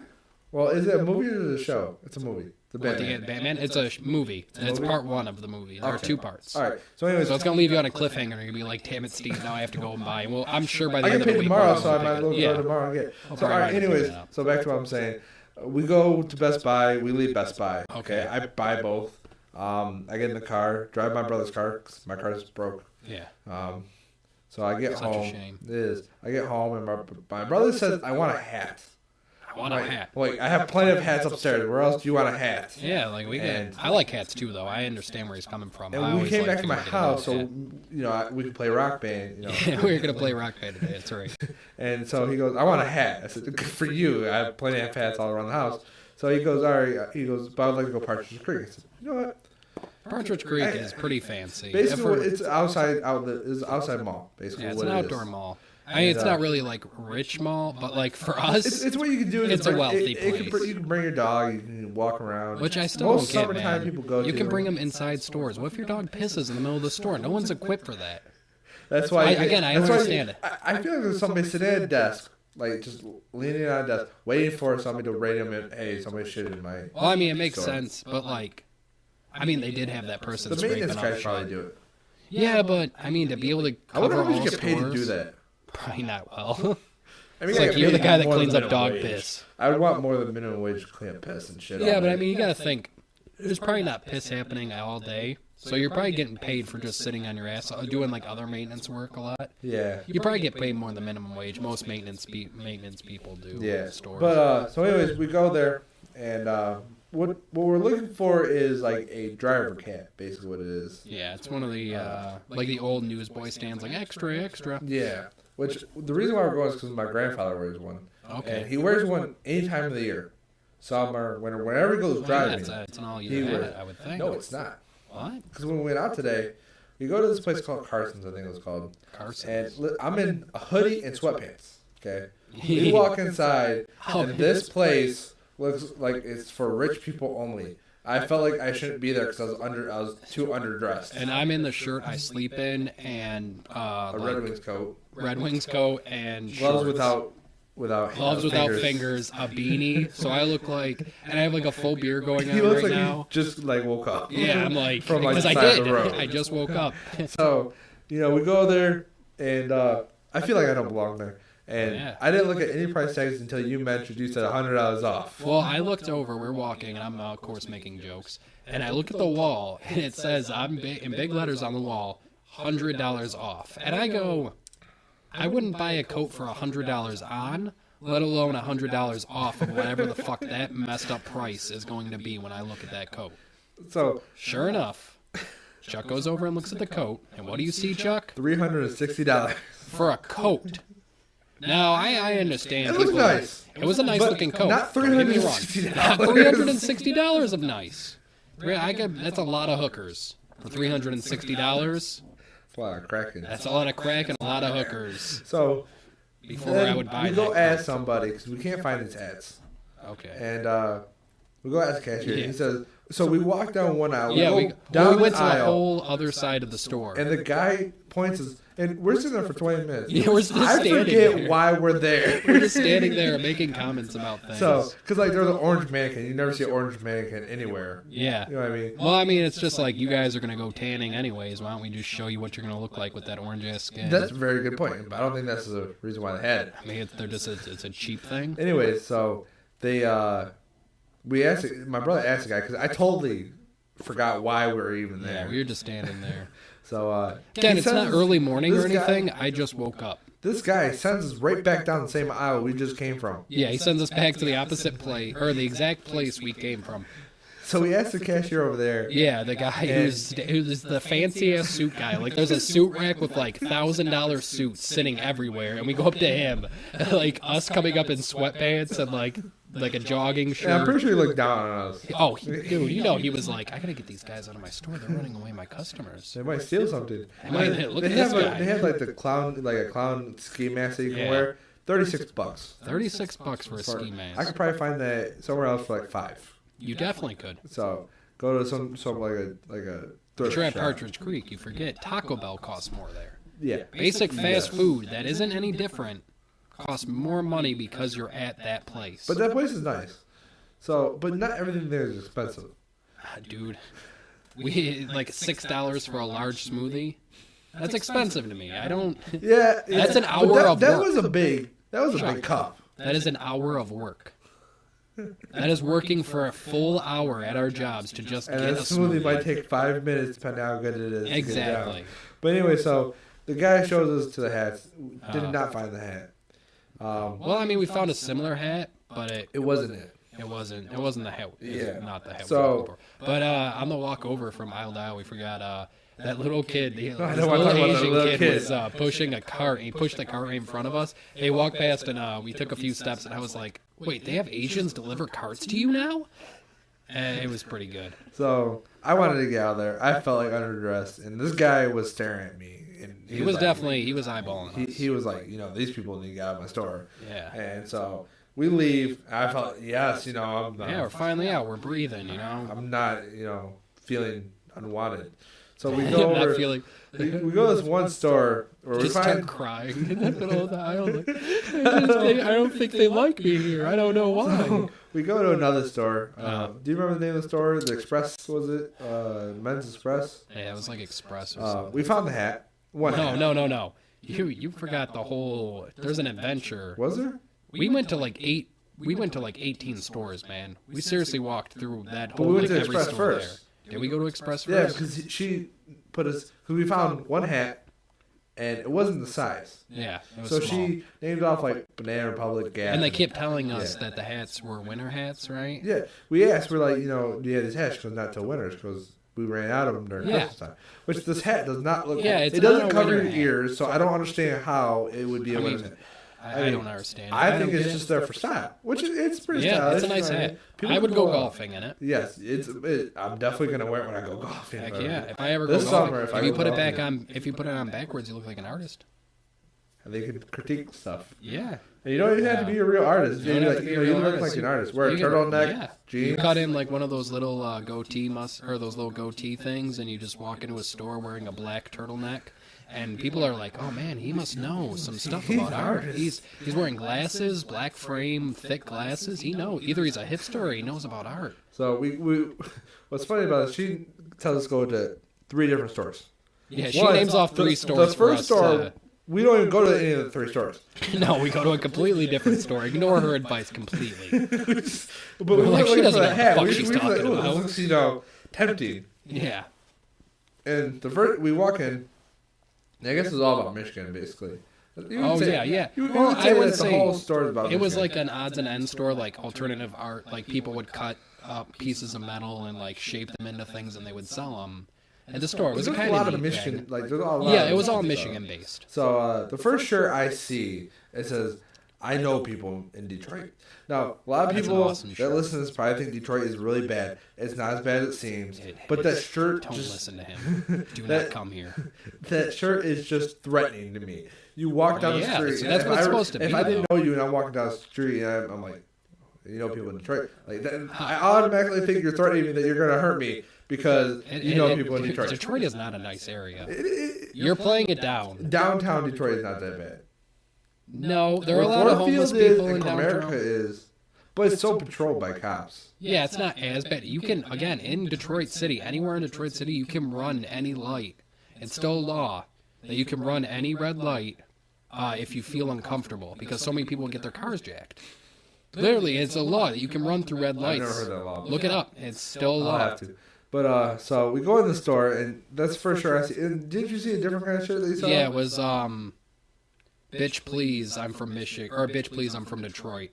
well, is it a movie or is it a show? It's a movie. The What, to Batman. get Batman? It's a movie. It's movie? part 1 of the movie. There are Okay. 2 parts. All right. So anyways, So it's going to leave you on a cliffhanger. You're going to be like, damn it, Steve, now I have to go and buy. Well, I'm sure by the I end get of the paid week... tomorrow, we'll so I pick might as well it. go tomorrow and get it. So, all probably right, pick anyways, it up. so back to what I'm saying. We go to Best Buy. We leave Best Buy. Okay. I buy both. I get in the car, drive my brother's car, 'cause my car is broke. Yeah. So I get Such a home. shame. It is. I get home, and my brother says, I want a hat. I want a hat. Like, I have plenty of hats upstairs. Where else do you want a hat? Yeah, like we get. And- I like hats too, though. I understand where he's coming from. I And we always came like back to my people house, so, getting we could play Rock Band. You know. yeah, we were gonna play Rock Band today. That's right. And so he goes, I want a hat. I said, good for you. I have plenty of hats all around the house. So he goes, all right. He goes, but I'd like to go Partridge Creek. I said, you know what? Partridge Creek is pretty fancy. Basically, For- it's outside mall. Basically, yeah, it's what an it outdoor is. mall. I mean, it's not really like rich mall, but like for us, It's what you can do. It's a wealthy place. You can bring your dog. You can walk around. which I still Most don't get, summertime man. people go You to. can bring them inside stores. What if your dog pisses in the middle of the store? No one's equipped for that. That's why. I understand it. I feel like there's somebody sitting at a desk, like just leaning on a desk, waiting for somebody to rate him in. Hey, somebody shit in my. Well, I mean, it makes store. sense, but like, I mean, they did have that person The scraping maintenance off guys probably shit. do it. Yeah, but I mean, to be able to I wonder cover how much all you get paid to do stores, that. probably not well. I mean, It's I like get you're the paid guy that more than cleans up minimum dog wage. piss. I would want more than minimum wage to clean up piss and shit. Yeah, all but I day. mean, you gotta think, there's probably not piss happening all day, so you're probably getting paid for just sitting on your ass, doing like other maintenance work a lot. Yeah. You probably get paid more than minimum wage. Most maintenance people do. Yeah. In stores. But so anyways, we go there, and what we're looking for is like a driver cat, basically what it is. yeah, it's one of the like the old newsboy stands, like extra. Yeah. Which the reason why we're going is because my grandfather wears one. Okay. And he wears one any time of the year, summer, winter, whenever he goes driving. It's an all he year wears hat, I would think. No, it's not. What? Because when we went out today, we go to this place called Carson's, I think it was called. Carson. And I'm in a hoodie and sweatpants. Okay. We walk inside, and this place looks like it's for rich people only. I felt like I shouldn't be there because I was too underdressed. And I'm in the shirt I sleep in, and A Red Wings coat, Red Wings coat, and gloves shorts. without Gloves without fingers, a beanie, so I look like, and I have like a full beard going He on looks right like now. he just like woke up. Yeah, I'm like, From, like, because the I side of did. the road. I just woke up. So, we go there, and I feel like I don't belong there. And Yeah. I didn't look at any price tags until you mentioned you said $100 off. Well, I looked over. We're walking, and I'm of course making jokes. And I look at the wall, and it says, in big letters on the wall, $100 off. And I go, I wouldn't buy a coat for $100 on, let alone $100 off of whatever the fuck that messed up price is going to be when I look at that coat. So, Sure enough, Chuck goes over and looks at the coat, and what do you see, Chuck? $360. For a coat. Now, I understand. It looks people- nice. It was a nice But looking coat. not don't get me wrong. $360. Not $360 of nice. That's a lot of hookers. For $360, That's a lot of cracking. that's a lot of crack and a lot of hookers. So, Before then I would buy we go that ask coat. somebody because we can't find his hats. Okay. And we go ask the cashier. Yeah. He says, so we walk down one aisle. Yeah, we go down we went the to the aisle, whole other side of the store. and the guy points us, and we're sitting there for 20 minutes. Yeah, we're just I standing forget there. why we're there. We're just standing there making comments about things. So, because like there's an orange mannequin. You never see an orange mannequin anywhere. yeah. You know what I mean? Well, I mean, it's just like you guys are going to go tanning anyways. Why don't we just show you what you're going to look like with that orange ass skin? That's a very good point. But I don't think that's the reason why they had it. I mean, it's a cheap thing. Anyways, so they we asked my brother asked the guy because I totally forgot why we were even there. Yeah, we were just standing there. So Again, he it's not sends- early morning or this guy- anything. I just woke up. This guy sends us right back down the same aisle we just came from. Yeah, he sends us back to the opposite place, or the exact place we came from. So we asked the cashier over there. Yeah, the guy who's the fancy ass suit guy. Like, there's a suit rack with like $1,000 suits sitting everywhere, and we go up to him, like us coming up in sweatpants and like a jogging shirt. And I'm pretty sure he looked down on us. Oh, dude, you know he was like, I gotta get these guys out of my store. They're running away my customers. They might steal something. Look They at this guy. have like a clown ski mask that you can Yeah. wear. $36. $36 for a ski mask. I could probably find that somewhere else for like $5. You definitely could. So go to some like a But you're at Partridge Creek. You forget Taco Bell costs more there. Yeah. Basic fast food that isn't any different costs more money because you're at that place. But that place is nice. So, but not everything there is expensive. Dude, we like $6 for a large smoothie. That's expensive to me. I don't. Yeah, That's an hour of that work. was a big cup. That is an hour of work. That is working for a full hour at our jobs to just And get a a smoothie smoothie. might take 5 minutes depending on how good it is. Exactly. To get it down. But anyway, so the guy shows us to the hats. Did not find the hat. Well, I mean, we found a similar hat, but It wasn't it. It wasn't the hat. Yeah. Not the hat. So- But on the walk over from Isle to Isle, we forgot that little kid. This I little know what I'm talking about, the Asian little kid kid. was pushing a cart. He pushed the cart right in front of us. He walked past, and we took a few steps, and I was like, "Wait, they have Asians deliver carts to you now?" And it was pretty good. So I wanted to get out of there. I felt like underdressed, and this guy was staring at me. And He was like, definitely eyeballing us. He was like, these people need to get out of my store. Yeah. And so we leave. I felt yes, I'm We're finally out. We're breathing, I'm not feeling unwanted. So we I'm go not over. feeling. We go to this one store where we Just start find. crying in the middle of the aisle. Like, I don't think they like me here. I don't know why. We go to another store. Do you remember the name of the store? The Express, was it? Men's Express? Yeah, it was like Express or something. We found the hat. One hat. No. You forgot the whole. There's an adventure. Was there? We went to like 18 stores, man. We seriously walked through that But whole. we went to every Express store first. there. Did we go to Express Yeah, first? because she put us. Because we found one hat, and it wasn't the size. Yeah. It was So small. she named it off like Banana Republic, Gap. And they kept telling us that the hats were winter hats, right? Yeah, we asked. We're like, do you have these hats? Because not till winters, because we ran out of them during Yeah. Christmas time. Which this hat does not look. Yeah, it's it not doesn't a cover winter your hat. ears, so I don't understand how it would be a I winter mean, hat. I don't understand. I think don't it's get just there for style, which it's pretty Yeah, stylish. it's a nice I mean, hat. people I would can go out. golfing in it. Yes, I'm definitely gonna wear it when I go golfing. Heck but- yeah! If I ever This go golfing, summer, if I you go put it golfing, back on, if you put it on backwards, you look like an artist. and they can critique stuff. Yeah. And you don't even have to be a real artist. You don't have to be a real you look artist. like an artist. Wear a You can- turtleneck, yeah. jeans. You cut in like one of those little those little goatee things, and you just walk into a store wearing a black turtleneck, and people are like, "Oh man, he must know some stuff He's about an art. artist." He's wearing glasses, black frame, thick glasses. He knows either he's a hipster or he knows about art." So we what's funny about it, she tells us to go to 3 different stores. Yeah, she One, names off 3 the stores The for first us. store, we don't even go to any of the 3 stores. No, we go to a completely different store. Ignore her advice completely. But we We're like, weren't she looking doesn't for know the what hat. the fuck We she's were like, talking "Ooh, about." this looks, tempting. Yeah. And the first we walk in, I guess it's all about Michigan, basically. Oh, yeah. You Well, would I say would that say the whole story is about It was Michigan. like an odds and ends store, like alternative art. Like people would cut up pieces of metal and like shape them into things, and they would sell them at the store. It was There's kind a lot of of neat Michigan, thing. like there's a lot. Yeah, of it was all Michigan Michigan based. So the first shirt I see, it says, "I know people in Detroit." Now, a lot of That's an people awesome that shirt. listen to this probably think Detroit is really bad. It's not as bad as it seems. It- But that shirt Don't just listen to him. Do That- not come here. that shirt is just threatening to me. You walk down the Yeah, street. so that's and what it's if supposed to If be, I didn't though. know you and I'm walking down the street and I'm like, people in Detroit, like that, I automatically think you're threatening me that you're going to hurt me because people in Detroit. Detroit is not a nice area. It- You're playing it down. downtown Detroit is not that bad. No, there are a Where lot of Ford homeless Field is people in and downtown. Comerica is, but it's so patrolled by cops. Yeah, it's not as bad. You can, again, in Detroit City, anywhere in Detroit City, you can run any light. It's still law that you can run any red light if you feel uncomfortable, because so many people get their cars jacked. Literally, it's a law that you can run through red I've lights. never heard that law. Look it up. It's still a I'll law. have to. But so we go in the store and that's for sure. I see. And did you see a different kind of shirt that you saw? Yeah, it was bitch please, I'm from Michigan, or bitch please, I'm from Detroit.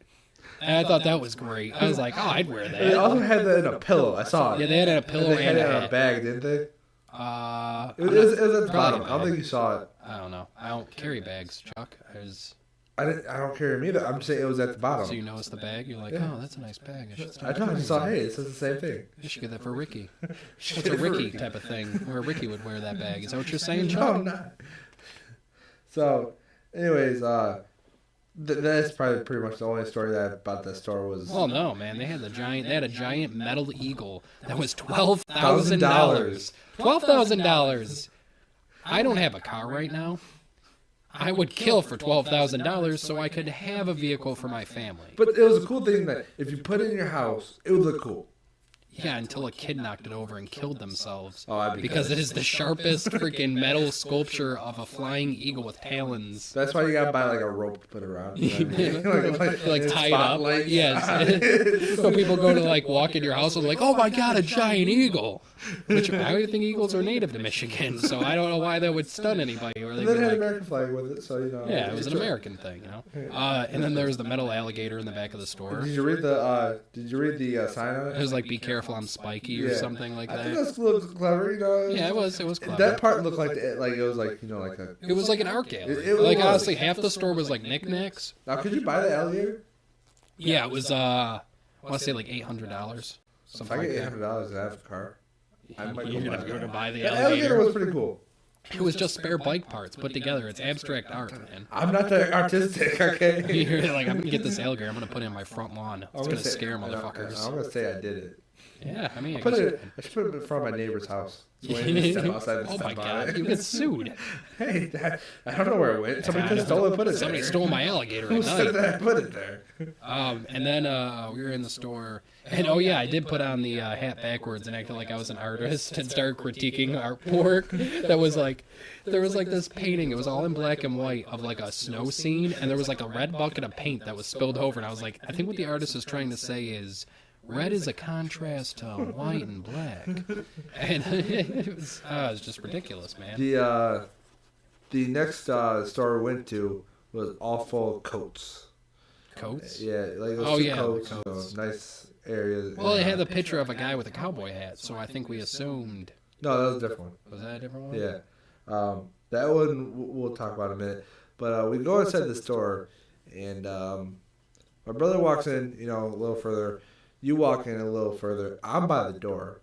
And I thought that was great. I was like, oh, I'd wear They that. also had that in a pillow. I saw it. Yeah, they had it in a pillow And they had and it a in a hat. bag, didn't they? I'm It was at the Probably bottom. a I don't bag. think you saw it. I don't know. I don't carry bags, Chuck. I don't carry them either. I'm saying it was at the bottom. So you notice the bag? You're like, Yeah. oh, that's a nice bag. I should I start know. I carrying just saw. that. Hey, it says the same thing. You should get that for Ricky. It's a Ricky type of thing, where Ricky would wear that bag. Is that what you're saying, No, Chuck? I'm not. So, anyways, That's probably pretty much the only story that about that store was. Oh no, man! They had a giant metal eagle that was $12,000. $12,000. I don't have a car right now. I would kill for $12,000 so I could have a vehicle for my family. But it was a cool thing that if you put it in your house, it would look cool. Yeah, until a kid knocked it over and killed themselves. Oh, because it is the sharpest freaking metal sculpture of a flying eagle with talons. That's why you gotta buy like a rope to put around. You know what I mean? like tie it up. Yes. So people go to like walk in your house and like, oh my god, a giant eagle. Which I don't think eagles are native to Michigan, so I don't know why that would stun anybody. Or they had an American flag with it, so you know. Yeah, it was an American thing, you know. And then there was the metal alligator in the back of the store. Did you read the sign on it? It was like, "Be careful, I'm spiky" or something like that. I think that's a little clever, you know. Yeah, it was clever. That part looked like it was like, you know, like a. It was like an art gallery. Like honestly, half the store was like knickknacks. Now, could you buy the alligator? Yeah, it was. I want to say like $800. If I get $800 and I have a car, I might go to buy the alligator was pretty cool. It was just spare bike parts put together. It's abstract art, man. I'm not that artistic, okay? You're like, I'm gonna get this alligator. I'm gonna put it in my front lawn. It's gonna scare motherfuckers. I'm gonna say I did it. Yeah, I mean, I should put it in front of my neighbor's house. So oh my god, you get sued. Hey, I don't know where it went. Somebody just stole it, put it there. Somebody stole my alligator at night. Who said that I put it there? And then we were in the store, and oh yeah, I did put on the hat backwards and acted like I was an artist and started critiquing artwork that was like, there was like this painting, it was all in black and white of like a snow scene, and there was like a red bucket of paint that was spilled over, and I was like, I think what the artist is trying to say is, red is a contrast to white and black. And it was just ridiculous, man. The next store we went to was all full of coats. Coats? Yeah, like those coats. You know, nice areas. Well, it had the picture of a guy with a cowboy hat, so I think we assumed. No, that was a different one. Was that a different one? Yeah. That one we'll talk about in a minute. But we go inside the store, and my brother walks in, you know, a little further. You walk in a little further. I'm by the door.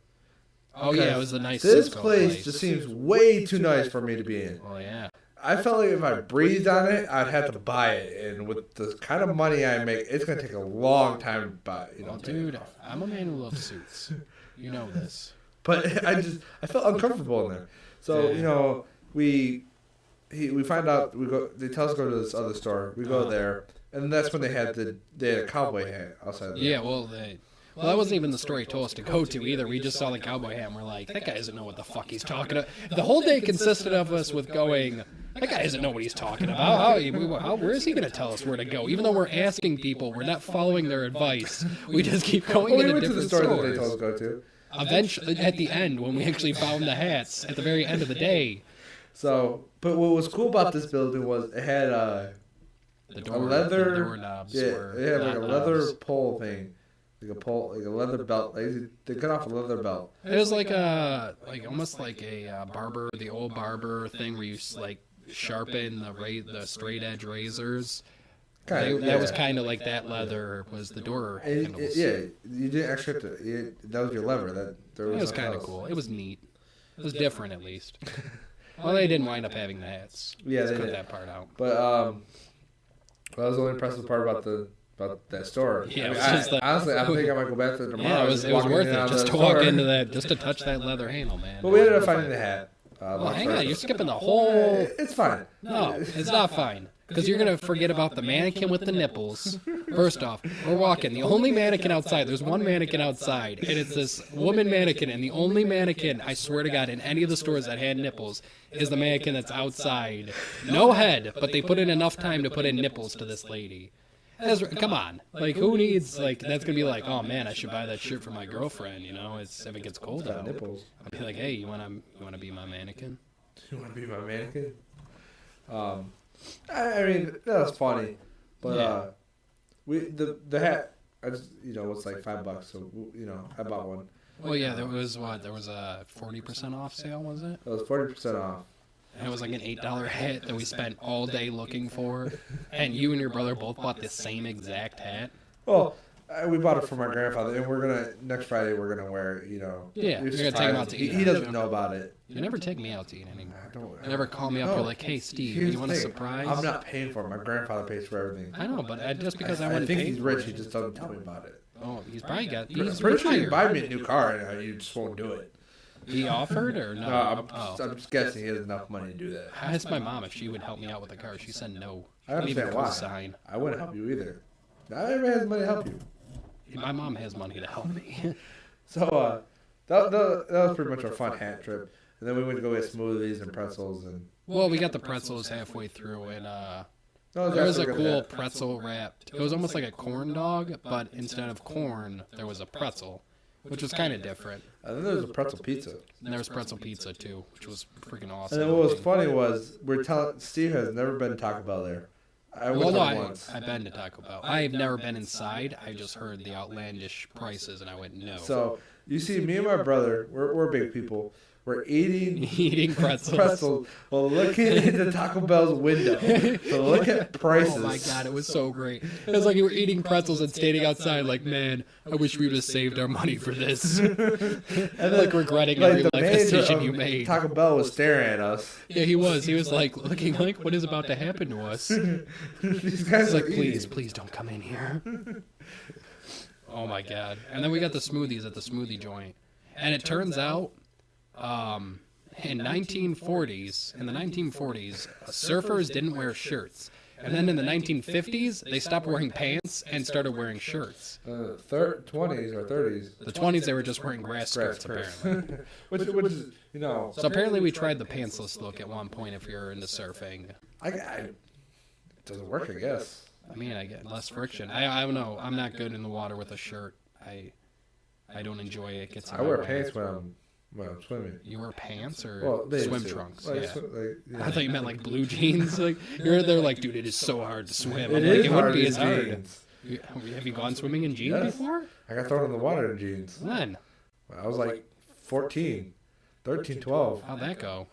Oh yeah, it was a nice. This Cisco place just seems way too nice for me to be in. Oh yeah. I felt like if I breathed on it, I'd have to buy it, and with the kind of money I make, it's gonna take a long time to buy. You know, well, dude, I'm a man who loves suits. You know this. But I felt uncomfortable in there. So you know, we find out they tell us to go to this other store. We go there. And that's when they had a cowboy hat outside. Yeah, well, that wasn't even the store he told us to go to either. We just saw the cowboy hat and we're like, that guy doesn't know what the fuck he's talking about. The whole day consisted of us with going, that guy doesn't know what he's talking about. Where is he going to tell us where to go? Even though we're asking people, we're not following their advice. We just keep going into different stores. We went to the store that they told us to go to. Eventually, at the end, when we actually found the hats, at the very end of the day. So, but what was cool about this building was it had a leather knobs. Yeah, it had like a leather pole thing, like a leather belt. They cut off a leather belt. It was like almost like a barber, the old barber thing where you like sharpen the straight edge razors. That was kind of like that leather was the door handles. Yeah, you didn't actually have to. That was your lever. It was kind of cool. It was neat. It was different at least. Well, they didn't wind up having the hats. Yeah, they cut that part out. But that was the only impressive part about that store. Yeah, honestly, I think I might go back to it tomorrow. Yeah, it was worth it just to walk into that, just to touch that leather handle, man. But we ended up finding the hat. Hang on, you're skipping the whole. It's fine. No, it's not fine. Because you're going to forget about the mannequin with the nipples. First off, we're walking. The only mannequin outside, there's one mannequin outside, and it's this woman mannequin, and the only mannequin, I swear to God, in any of the stores that had nipples, is the mannequin that's outside. No head, but they put in enough time to put in nipples to this lady. Come on. Like, who needs, like, that's going to be like, oh, man, I should buy that shirt for my girlfriend, you know, if it gets cold out. Nipples. I'll be like, hey, you want to be my mannequin? You want to be my mannequin? I mean, that was funny, but the hat, I just, you know, it's like $5, so you know, I bought one. Well, yeah, there was a 40% off sale, was it? It was 40% off. And it was like an $8 hat that we spent all day looking for, and you and your brother both bought the same exact hat. Well, We bought it for my grandfather, and we're gonna next Friday. We're gonna wear it. Yeah, you're gonna take him out to eat. He doesn't know about it. You never take me out to eat anymore. I don't. You never call me up. You're like, hey, Steve, do you want a surprise? I'm not paying for it. My grandfather pays for everything. I know, but just because I wouldn't think pay he's for rich. it. He just doesn't tell me about it. Oh, he's probably got. I'm He's pretty sure you retired. buy me a new car, and you just won't do it. He offered or no? I'm just guessing he has enough money to do that. I asked my mom if she would help me out with the car. She said no. I understand why. Sign. I wouldn't help you either. Not everybody has money to help you. My mom has money to help me. So that was pretty much our fun hat trip. And then we went to go get smoothies and pretzels and. Well, we got the pretzels halfway through, and No, there was a cool pretzel wrapped. It was almost like a corn dog, but instead of corn, there was a pretzel, which was kind of different. And then there was a pretzel pizza. And there was pretzel pizza too, which was freaking awesome. And then what was funny was we're telling Steve has never been to Taco Bell there. I went there once. I've been to Taco Bell. I've never been inside. I just heard the outlandish prices, and I went no. So you see, me and my brother, we're big people. We're eating pretzels. While looking into Taco Bell's window to look at prices. Oh my god, it was so great. It was like you were eating pretzels and standing outside like, man, I wish we would have saved our money for this. And then, like regretting every life decision you made. Taco Bell was staring at us. Yeah, he was. He was like looking like, what is about to happen to us? These guys like, please don't come in here. Oh my god. And then we got the smoothies at the smoothie joint. And it turns out in the 1940s, surfers didn't wear shirts. And then in the 1950s, they stopped wearing pants and started wearing shirts. 20s or 30s. The 20s, they were just wearing grass skirts, apparently. which is, So apparently we tried the pantsless look at one point if you're into surfing. It doesn't work, I guess. I mean, I get less friction. I don't know. I'm not good in the water with a shirt. I don't enjoy it. It gets I wear pants when I'm swimming. You wear pants or swim trunks? Like, yeah. I thought you meant like blue jeans. Like you're there, like, dude, it is so hard to swim. It wouldn't be as hard. Jeans. Have you gone swimming in jeans before? I got thrown in the water in jeans. When? I was like 13, 12. How'd that go?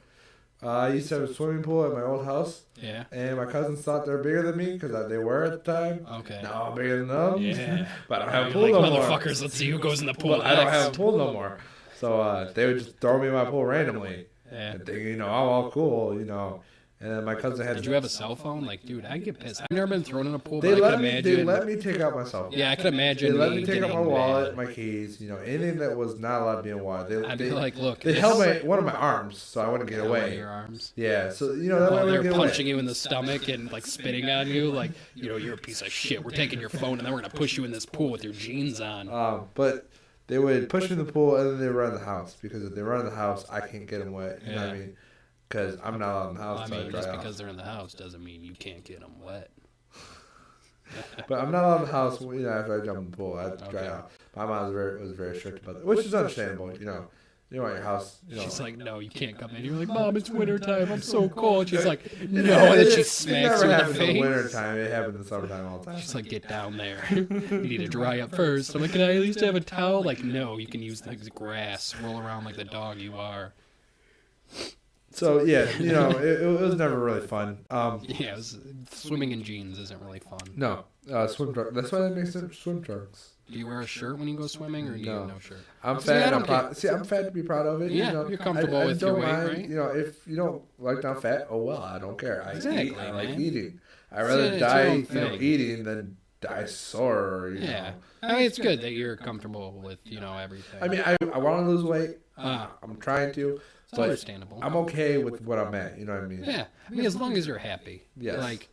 I used to have a swimming pool at my old house. Yeah. And my cousins thought they were bigger than me because they were at the time. Okay. No, I'm bigger than them. Yeah. But I don't have a pool no more. Motherfuckers, let's see who goes in the pool. I don't have a pool no more. So they would just throw me in my pool randomly. Yeah. And think, I'm all cool, And then my cousin had. Did you have a cell phone? Like, dude, I'd get pissed. I've never been thrown in a pool, They but I let could me. imagine. They let me take out my cell phone. Yeah, I could imagine. They let me take out my wallet, mad. my keys. Anything that was not allowed to be in water. I'd be like, look. They held one of my arms, so I wouldn't get away. Your arms. Yeah, so that way they're get punching away. you in the stomach and like spitting on you, like you're a piece of shit. We're taking your phone and then we're gonna push you in this pool with your jeans on. But they would push me in the pool and then they run the house because if they run in the house, I can't get them wet. You know what I mean? Because I'm not allowed in the house. I mean, just because they're in the house doesn't mean you can't get them wet. But I'm not allowed in the house. After I jump in the pool, I dry out. My mom was very strict about that, which is understandable. You want your house. She's like, no, you can't come in. You're like, Mom, it's wintertime. I'm so cold. She's like, no. And then she smacks you in the face. In the wintertime. It happens in the summertime all the time. She's like, get down there. You need to dry up first. I'm like, can I at least have a towel? Like, no, you can use the grass. Roll around like the dog you are. So, yeah, it was never really fun. Swimming in jeans isn't really fun. No, swim trunks. That's why they make swim trunks. Do you wear a shirt when you go swimming, or do you have no shirt? I'm fat. I'm fat to be proud of it. Yeah, you're comfortable with your weight, right? If you don't like I'm fat, oh well, I don't care. I like eating. I'd It's rather die, eating than die sore. I mean, it's good that you're comfortable with everything. I mean, I want to lose weight. I'm trying to. It's understandable. I'm okay with what I'm at. You know what I mean? Yeah. I mean, as long as you're happy. Yes. Like,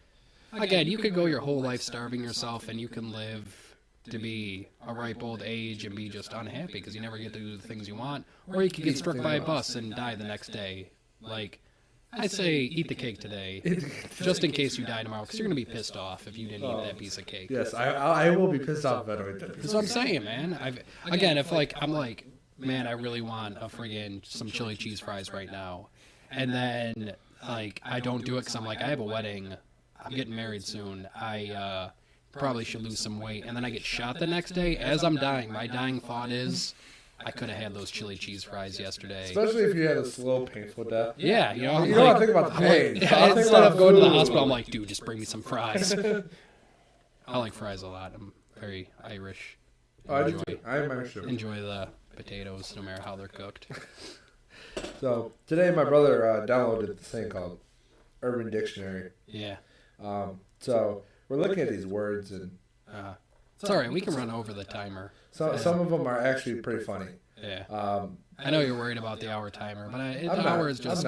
again, you could go your whole life starving yourself, and you can live to be a ripe old age and be just unhappy because you never get to do the things you want, or you could get struck by a bus and die the next day. Like, I'd say eat the cake today, just in case you die tomorrow, because you're gonna be pissed off if you didn't eat that piece of cake. Yes, I will be pissed off if I don't eat that piece. That's what I'm saying, man. Man, I really want some chili cheese fries right now. And then, I don't do it because I'm like, I have a wedding. I'm getting married soon. I probably should lose some weight. And then I get shot the next day. As I'm dying, my dying thought is, I could have had those chili cheese fries yesterday. Especially if you had a slow, painful death. Yeah, you don't want to think about the pain. Instead of going to the hospital, I'm like, dude, just bring me some fries. I like fries a lot. I'm very Irish. Oh, I do too. I'm Irish too. Enjoy the potatoes no matter how they're cooked. So today my brother downloaded this thing called Urban Dictionary. Yeah. So we're looking at these words and it's all right. We can run over the timer. some of them are actually pretty funny. Yeah. I know you're worried about the hour timer, but the hour is just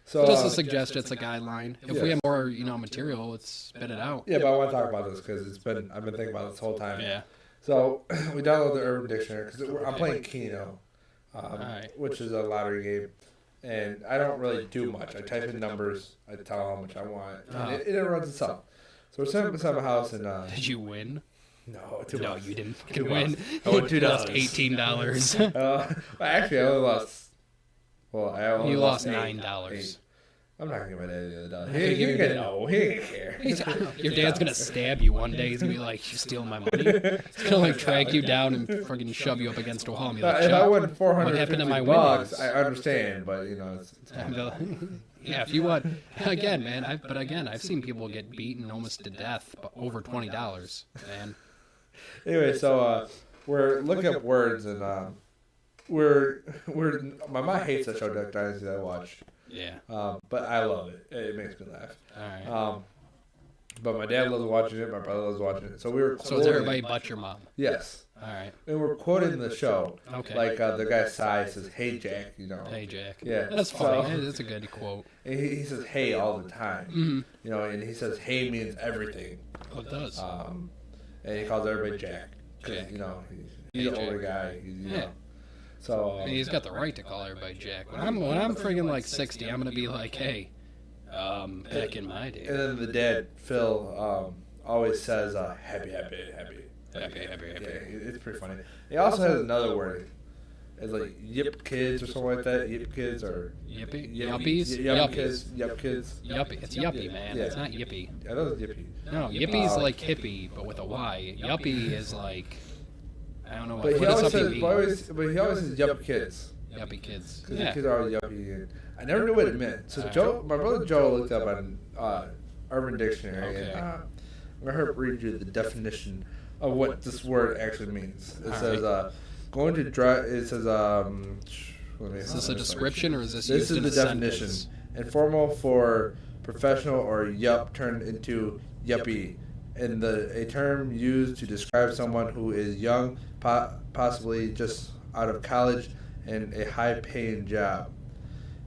So just a suggestion. It's a guideline. If we have more, material, let's spit it out. Yeah, but I want to talk about this because I've been thinking about it this whole time. Yeah. So we downloaded the Urban Dictionary because I'm playing Keno, Right. which is a lottery game, and I don't really do much. I type in numbers, I tell how much I want, and it runs itself. So we're sitting beside my house, and Did you win? no, No, you didn't fucking win. I won You lost $2. $18. Actually, I only lost. Well, I only You lost $8. $9. I'm not gonna give my dad the other dollar. He didn't care. Your dad's gonna stab you one day. He's gonna be like, "You stealing my money?" He's gonna like track you down and fucking shove you up against a wall. And be like, If I "Chuck, won what happened to my $450, winnings?" I understand, but it's And be like, yeah, if you want, again, man. I've seen people get beaten almost to death, but over $20, man. Anyway, so we're looking up words, and we're my mom hates that show Duck Dynasty that I watch. Yeah. But I love it. It makes me laugh. All right. But my dad loves watching it. My brother loves watching it. So we were. So is everybody but your mom? Yes. All right. And we're quoting the show. Okay. Like the guy Cy says, "Hey Jack," Hey Jack. Yeah. That's funny. That's a good quote. And he says "Hey" all the time. Mm-hmm. And he says "Hey" means everything. Oh, it does. And he calls everybody Jack. Jack. He's Hey, an older Jack. guy. Yeah. So And he's got the right to call everybody Jack. When I'm friggin' like 60, I'm gonna be like, hey, back in my day. And then the dad Phil always says happy. Happy. Yeah, it's pretty funny. He also has another word. It's like yip kids or something like that. Yip kids or Yippee? Yuppies? Yup kids. Yup kids. Yuppie. It's yuppie, man. Yeah. It's not yippee. I thought it was yippee. No, yippie's like hippie, but with a Y. Yuppie is like, I don't know what. But he What does always yuppie says, mean? but he always says yup kids. Yuppie kids. Because Yeah. the kids are always yuppie. And I never knew what it meant. So my brother Joe looked up on Urban Dictionary, Okay. and I'm gonna read you the definition of what this word actually means. It says going to drive. It says Is this a description or is this This used is in the a definition. sentence? Informal for professional or yup turned into yuppie, and a term used to describe someone who is young, possibly just out of college, and a high-paying job.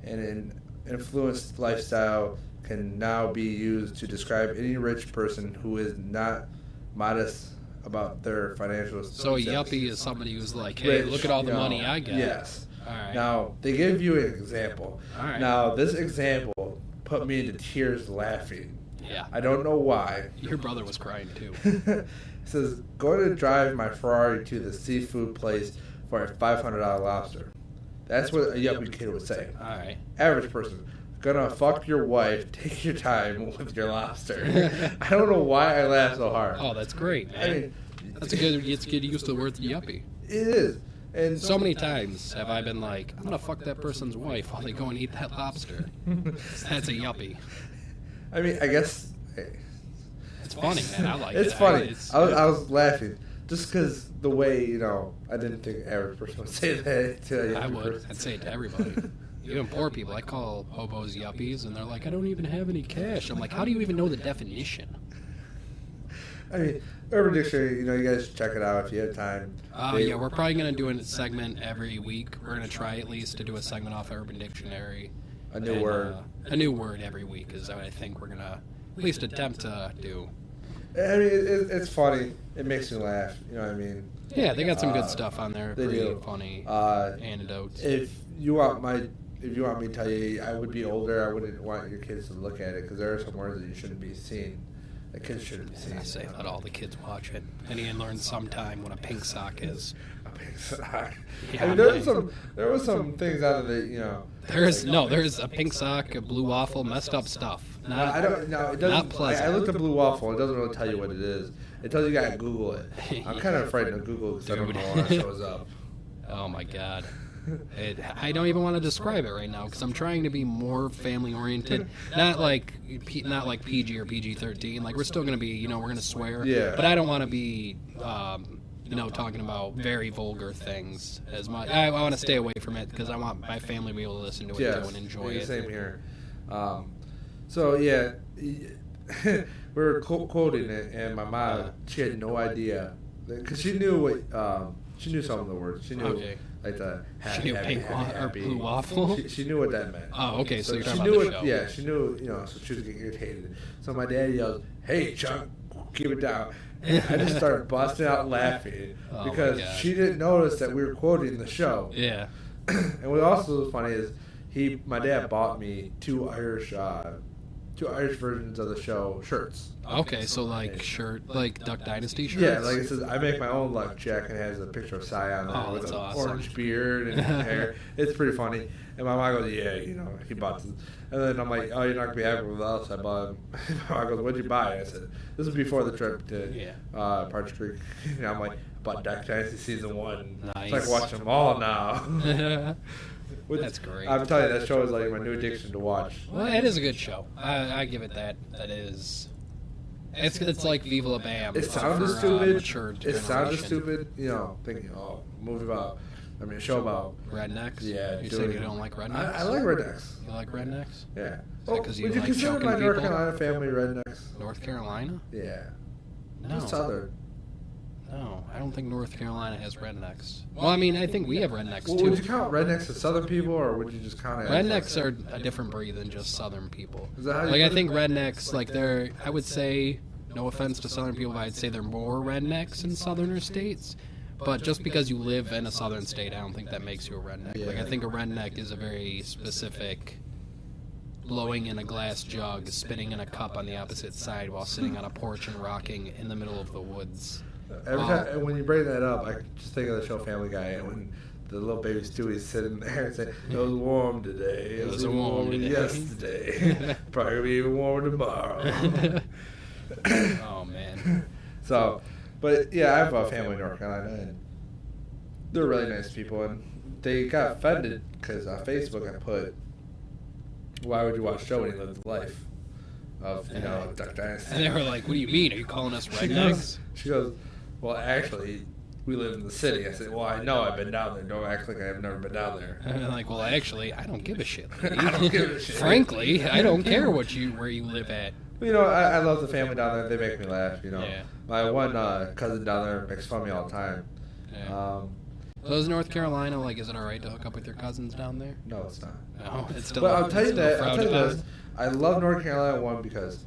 And an influenced lifestyle can now be used to describe any rich person who is not modest about their financial So a status. yuppie is somebody who's like, hey, Rich, look at all the money I got. Yes. All right. Now, they give you an example. All right. Now, this example put me into tears laughing. Yeah. I don't know why. Your brother was crying too. It says, going to drive my Ferrari to the seafood place for a $500 lobster. That's what a yuppie kid would say. All right. Average person. Gonna fuck your wife, take your time with your lobster. I don't know why I laugh so hard. Oh, that's great, man. I mean, That's a good. It's good use to the word yuppie. it is. And So many times have I been like, I'm gonna fuck that person's wife while they go and eat that lobster. That's a yuppie. I mean, I guess It's funny, man. I like it. it's funny. It's I was laughing just because the way I didn't think an average person would say that to a I younger would. person. I'd say it to everybody. Even poor people. I call hobos yuppies, and they're like, I don't even have any cash. I'm like, how do you even know the definition? I mean, Urban Dictionary. You guys should check it out if you have time. Yeah, we're probably gonna do a segment every week. We're gonna try at least to do a segment off Urban Dictionary. A new And, word. A new word every week is what I think we're gonna at least attempt to do. I mean, it's funny. It makes me laugh. You know what I mean? Yeah, they got some good stuff on there. They Pretty do. funny anecdotes. If you want me to tell you, I would be older. I wouldn't want your kids to look at it because there are some words that you shouldn't be seeing. The kids shouldn't be seeing. I say let all the kids watch it. And you learn sometime what a pink sock is. A pink sock. Yeah, I mean, there was some things out of the. There's a pink sock, a blue waffle, messed up stuff. Not, I don't. No, it doesn't. not pleasant. I looked at Blue Waffle. It doesn't really tell you what it is. It tells you gotta Google it. I'm kind of afraid to Google because I don't Dude. know when it shows up. Oh my god. I don't even want to describe it right now because I'm trying to be more family oriented. Not like PG or PG-13. Like we're still gonna be, we're gonna swear. Yeah. But I don't want to be, talking about very vulgar things as much. I want to stay away from it because I want my family to be able to listen to it too and enjoy it. Same here. So yeah, we were quoting it, and my mom, she had no idea because she knew what she knew some of the words. She knew like the happy, she knew happy, pink happy, happy. blue waffle. She knew what that meant. Oh, okay. So you're she talking knew about the show. Yeah, she knew. So she was getting irritated. So my dad yelled, "Hey, Chuck, keep it down." And I just started busting out laughing because she didn't notice that we were quoting the show. Yeah. And what also was funny is my dad bought me two Irish versions of the show shirts. Okay, so like Duck Dynasty shirts. Yeah, like it says, I make my own luck check, and it has a picture of Cy on there with an orange beard and hair. It's pretty funny. And my mom goes, yeah, he bought this. And then I'm like, oh, you're not going to be happy with us. I bought him. My mom goes, what'd you buy? I said, this is before the trip to Partridge Creek. And I'm like, I bought Duck Dynasty Season 1. Nice. It's like watching them all now. That's great. I'm telling you, that show is like my new addiction to watch. Well, it is a good show. I give it that. That is. It's like Viva La Bam. It sounded stupid. It sounded stupid. Thinking, a show about rednecks. Yeah. You saying you don't like rednecks? I like rednecks. You like rednecks? Yeah. Would you consider choking my North people? Carolina family rednecks? North Carolina? Yeah. No. Just Southern. No, I don't think North Carolina has rednecks. Well, I mean, I think we have rednecks Well, too. would you count rednecks as Southern people, or would you just count it as Rednecks are a different breed than just Southern people. Is that how you Like, I put think it? rednecks, like, they're, I would say, no offense to Southern people, but I'd say they're more rednecks in Southerner states. But just because you live in a Southern state, I don't think that makes you a redneck. Yeah. Like, I think a redneck is a very specific blowing in a glass jug, spitting in a cup on the opposite side while sitting on a porch and rocking in the middle of the woods. Every time when you bring that up, I just think of the show Family Guy, and when the little baby Stewie's sitting there and saying, "It was warm today. It was warm yesterday. Probably gonna be even warmer tomorrow." Oh man. So, but yeah, I have a family in North Carolina, and they're really nice people, and they got offended because on Facebook I put, "Why would you watch a show when you live the life of Duck Dynasty?" And they were like, "What do you mean? Are you calling us rednecks?" She goes, well, actually, we live in the city. I said, well, I know I've been down there. Don't act like I've never been down there. And I'm like, well, actually, I don't give a shit. Lady. I don't give a shit. Frankly, I don't care where you live at. I love the family down there. They make me laugh, Yeah. My one cousin down there makes fun of me all the time. Yeah. So is North Carolina, like, is it all right to hook up with your cousins down there? No, it's not. No, it's still. But I'll tell you frowned upon. this. I love North Carolina, one, because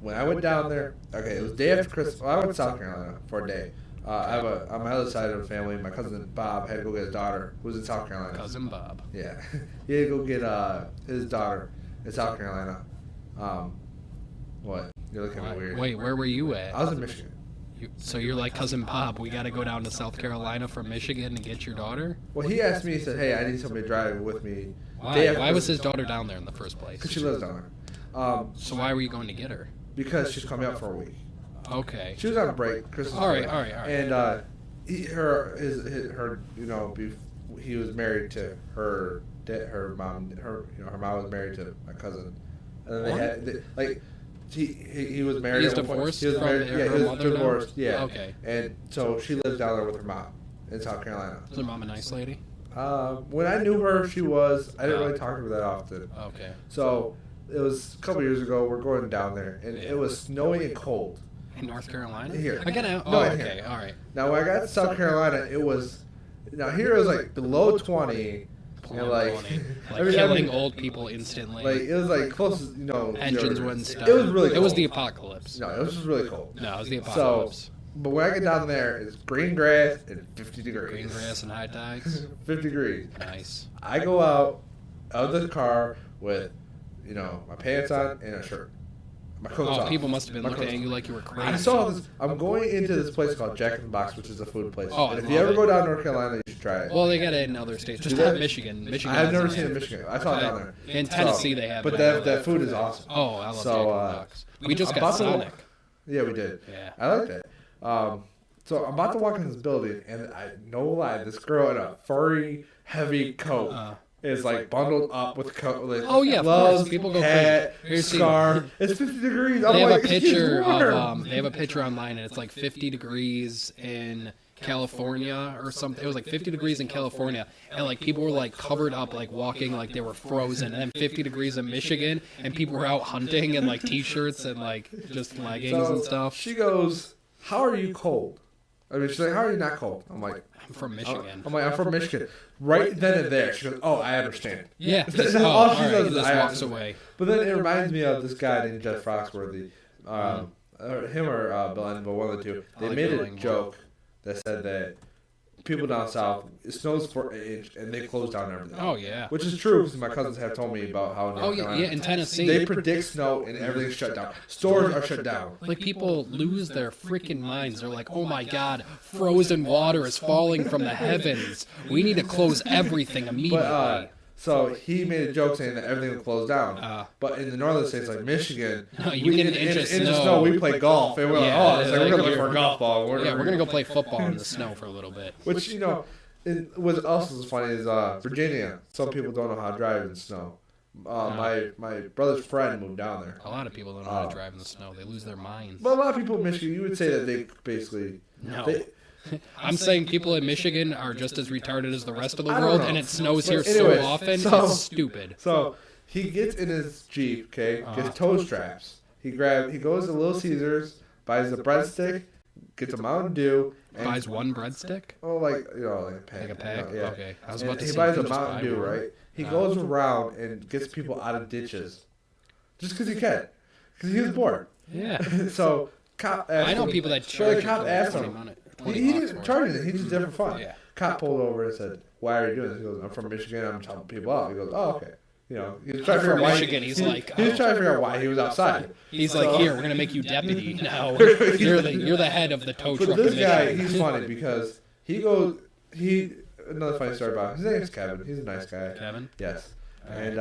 when I went down there, okay, it was day after Christmas. Well, I went to South Carolina for a day. On my other side of the family, my cousin Bob had to go get his daughter, who was in South Carolina. Cousin Bob. Yeah. He had to go get his daughter in South Carolina. What? You're looking at me weird. Wait, where were you at? I was in Michigan. So you're like Cousin Bob. We got to go down to South Carolina from Michigan to get your daughter? Well, he asked me, he said, hey, I need somebody to drive with me. Why was his daughter down there in the first place? Because she lives down there. So why were you going to get her? Because she's coming up for a week. Okay. She was on a break, Christmas All break. right. And he was married to her mom. Her mom was married to my cousin. And then he was married. He's at one point. divorced He was from married. her Yeah, he was mother now? divorced. Yeah. Okay. And so she lives down there with her mom in South Carolina. Is her mom a nice lady? When I knew her, she was. I didn't really talk to her that often. Okay. So it was a couple years ago. We're going down there, and it was snowy and cold. In North Carolina? Here. Okay, Here. all right. Now, when I got to South Carolina, it was. Now, here it was like below 20. Killing old people instantly. Like, it was like close to, Engines wouldn't stop. It was really cold. It was the apocalypse. No, it was just really cold. No, it was the apocalypse. So, but when I get down there, it's green grass and 50 degrees. Green grass and high tides. 50 degrees. Nice. I go out of the car with, my pants on and a shirt. My coat's off. People must have been My looking coat's at you like you were crazy. I saw this. I'm going into this place called Jack in the Box, which is a food place. Oh, and I if you love ever it. go down to North Carolina, you should try it. Well, they got it in other states. Just Do not they? Michigan. Michigan. I've never has seen it in Michigan. I saw it down there. In Tennessee, they have But it. that food is awesome. Oh, I love Jack So, in the Box. We just got Buffalo- Sonic. Yeah, we did. Yeah. I like that. So I'm about to walk in this building, and no lie, this girl in a furry, heavy coat is like bundled up with coat. Like, Oh yeah, gloves, of course. People go hat, crazy. scarf. It's 50 degrees. They have like, a picture it's warm. of they have a picture online, and it's like 50 degrees in California or something. It was like 50 degrees in California, and like people were like covered up, like walking like they were frozen. And then 50 degrees in Michigan, and people were out hunting in like t-shirts and like just leggings and stuff. She goes, "How are you cold?" I mean, she's like, "How are you not cold?" I'm like, I'm from Michigan. I'm from Michigan. Right then and there, she goes, "Oh, I understand." Yeah. That's Oh, all she all right, does he is, just "I walks understand." away. But then it reminds me of this guy named Jeff Foxworthy. Him or Bill Engvall, one of the two. They like made Bill a Engvall. joke that said that people down south, it snows for an inch, and they close down everything. Oh yeah. Which is true, because my cousins have told me about how Oh yeah, yeah. In Tennessee, they predict snow and everything's shut down. Stores are shut down. like people lose their freaking minds. They're like, "Oh my God, frozen water is falling from the heavens. We need to close everything immediately." But so he made a joke saying that everything would close down. But in the northern states like Michigan, No, you get an inch of snow. we play golf, and we're like, Yeah, oh, it's like, like, we're gonna look for a golf ball. Yeah, we're gonna go play football in the snow for a little bit. Which what else is funny is Virginia. Some people don't know how to drive in snow. My brother's friend moved down there. A lot of people don't know how to drive in the snow. They lose their minds. But a lot of people in Michigan, you would say that they basically No. I'm saying people in Michigan are just as retarded as the rest of the I don't world, know. and it snows But here anyways, so often, so- it's stupid. So he gets in his Jeep, okay, gets toe straps. He goes to Little Caesars, buys a breadstick, gets a Mountain Dew, and Buys one breadstick? like a pack. Like a pack? Yeah. Okay. I was And about to he say buys you a just buy Mountain Dew, one. right? He goes around and gets people out of ditches, just because he can, because he was bored. Yeah. So cop asked I know him- people that So the charge cop asked 20 him. money- He 20 bucks didn't for charge it. it. He just did it for fun. Yeah. Cop pulled over and said, "Why are you doing this?" He goes, "I'm from Michigan. I'm helping people out." He goes, "Oh, okay." You know, he was trying to figure out why. Michigan, he's like, he was oh. trying to figure out why he was outside. He's So- like, "Here, we're gonna make you deputy now. You're the head of the tow But truck this guy, commission." he's funny because another funny story about him. His name's Kevin. He's a nice guy. Kevin? Yes. And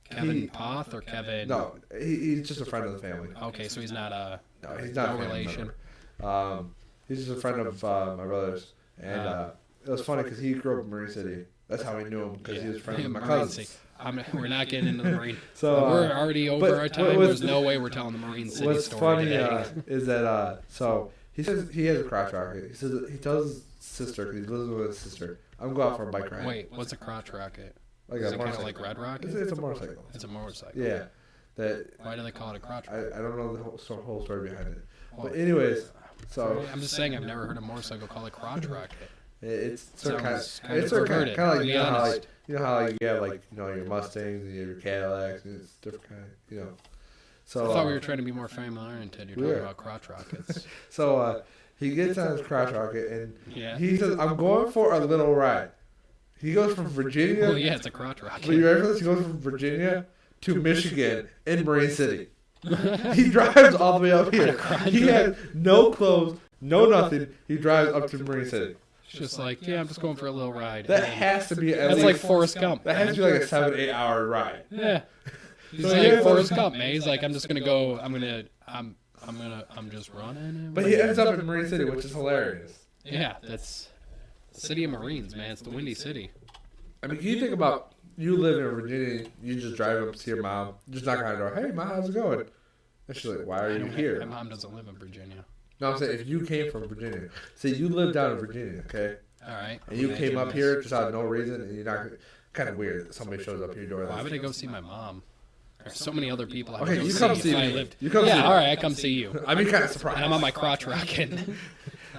Kevin Poth or Kevin? no, he's just a friend of the family. Okay, so he's not a No, he's not no a family relation. member. He's just a friend of my brother's, and it was funny because he grew up in Marine City. That's how we knew him, because he was friends with my Marine cousins. City. We're not getting into the Marine. So We're already over but our time. what's- There's no way we're telling the Marine City What's story funny today. is that so he says he has a crotch rocket. He says he tells his sister, because he lives with his sister, "I'm going out for a bike ride." Wait, what's a crotch rocket? Like Is a it kind of motorcycle. like Red Rocket? It's a motorcycle. It's a motorcycle. Yeah, that Why do they call it a crotch I rocket? don't know the whole story behind it. Well, But anyways, so I'm just saying I've never heard a motorcycle called a crotch rocket. it's sort of Sounds kind of perverted, like to be you know how honest. like you know how like you have like your Mustangs and you have your Cadillacs, and it's different kind of. So I thought we were trying to be more family oriented. You're we talking are. about crotch rockets. So he gets on his crotch rocket and Yeah. he says, "I'm going for a little ride." He goes from Virginia. Well, yeah, it's a crotch But rocket. you ready for this? He goes from Virginia to Michigan in Marine City. He drives all the way up here. He has no clothes, no nothing. He drives up to Marine City. It's just like, yeah, I'm just going for a little ride. That And has to be at that's least like Forrest Gump. that has to be like a 7-8 hour ride. Yeah. He's So like he ends Forrest up- Gump, man. He's like, I'm just gonna go. I'm just running. and But he ends up in Marine City, which is hilarious. Yeah, that's City of Marines, man. It's the Windy City. I mean, can you think about you live in Virginia, you just drive up to see your mom, just knock on her door, "Hey, Mom, how's it going?" And she's like, "Why are you here?" My mom doesn't live in Virginia. No, I'm saying if you came from Virginia, say you live down in Virginia, okay? All right. And you Imagine came up this. here just out of no reason, and you're not kind of weird that somebody shows up at your door. Why would I go see my mom? There's so many other people I would Okay, go you see come if see I me. lived. You come yeah, see me. all right, I come see you. I'd be kind of surprised. And I'm on my crotch rocket.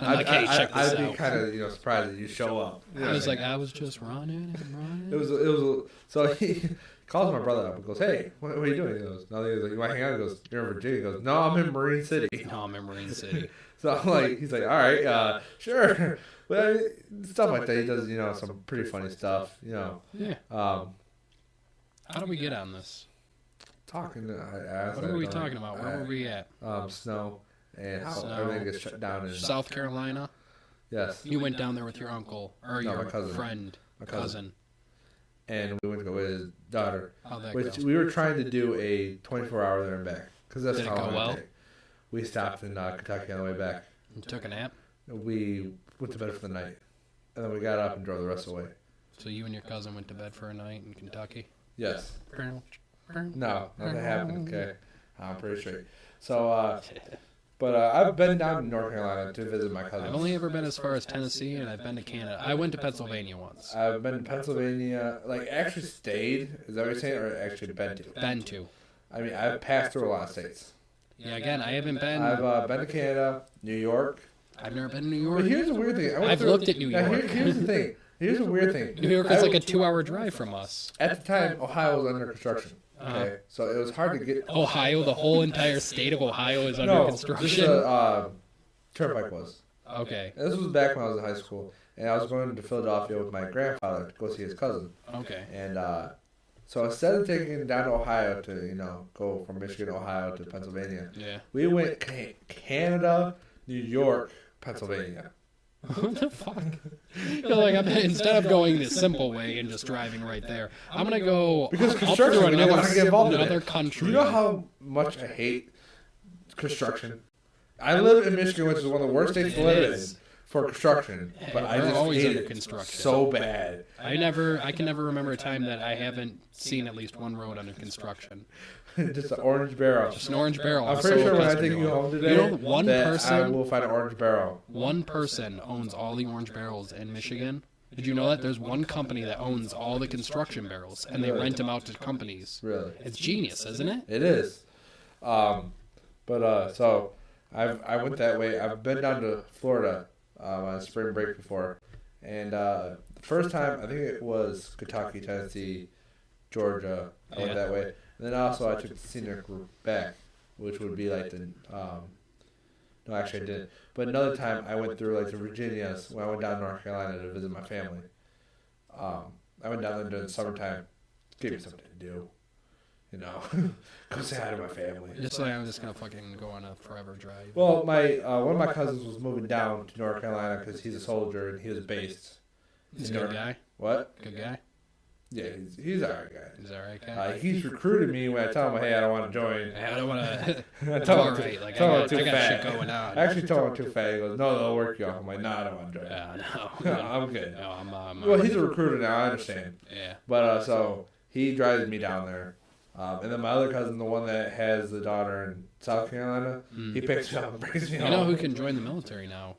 I'm like, hey, check this I'd out. be kind of surprised that you show up. I was like, I was just running and running. It was. So he calls my brother up and goes, "Hey, what are you doing?" He goes, "Nothing." He's like, "You want to hang out?" He goes, "You're in Virginia." He goes, "No, I'm in Marine City." No, I'm in Marine City. So I'm like, he's like, "All right, sure." But I mean, stuff like that. He does, some pretty funny stuff. Yeah. Um, How do we get on this? talking. I What were we talking about? Where were we at? Snow and how Snow. everything gets shut down in South Carolina? Yes. You went down there with your uncle or No, your my cousin. friend, My cousin. cousin. And we went to go with his daughter, How'd that which go? we were trying to do a 24-hour there and back because that's Did it how go long well? it take. We stopped in Kentucky on the way back. You took a nap? we went to bed for the night, and then we got up and drove the rest of the way. So you and your cousin went to bed for a night in Kentucky? Yes. No, nothing happened. Okay, I'm pretty sure. So, I've been down to North Carolina to visit my cousins. I've only ever been as far as Tennessee, and I've been to Canada. I went to Pennsylvania once. I've been to Pennsylvania, like actually stayed. Is that what you're saying, or actually been to? Been to. I mean, I've passed through a lot of states. Yeah, again, I haven't been. I've been to Canada, New York. I've never been to New York. But here's the weird thing. I've looked at New York. Here's the thing. Here's the weird thing. New York is like a 2-hour drive from us. At the time, Ohio was under construction. Okay, so it was hard to get. Ohio, the whole entire state of Ohio is under construction. No, Turnpike was. Okay. And this was back when I was in high school, and I was going to Philadelphia with my grandfather to go see his cousin. Okay. And so instead of taking him down to Ohio to go from Michigan, Ohio to Pennsylvania, we went Canada, New York, Pennsylvania. What the fuck? You're like, instead of going the simple way and just driving right there, I'm gonna go because up construction. through I don't want to get involved in another it. country. You know how much I hate construction. I live in Michigan, which is one of the worst states to live in for construction, but I just always hate under it construction. so bad. I can never remember a time that I haven't seen at least one road under construction. Just an orange barrel. Just an orange barrel. I'm pretty sure when I take you home today, I will find an orange barrel. One person owns all the orange barrels in Michigan. Did you know that? There's one company that owns all the construction barrels, and they rent them out to companies. Really? It's genius, isn't it? It is. So I went that way. I've been down to Florida on spring break before, and the first time I think it was Kentucky, Tennessee, Georgia. I went that way. And then also I took the senior group back, which would be like the no, actually I didn't. But another time I went through like the Virginias when I went down to North Carolina to visit my family. I went down there during the summertime. Gave me something to do. Go say hi to my family. Just like I'm just gonna fucking go on a forever drive. Well, my one of my cousins was moving down to North Carolina because he's a soldier and he was based. He's a good guy. What? Good guy. Yeah, he's an alright guy. He's an alright guy. He's recruited me when I tell him, hey, I don't want to join. I don't want to. It's alright. Like I got shit going on. I actually told him I'm too fat. He goes, no, they'll work you off. I'm like, nah, I don't want to join. No. I'm good. No, I'm well, he's a recruiter now. I understand. Yeah. But so he drives me down there. And then my other cousin, the one that has the daughter in South Carolina, he picks me up and brings me home. You know who can join the military now?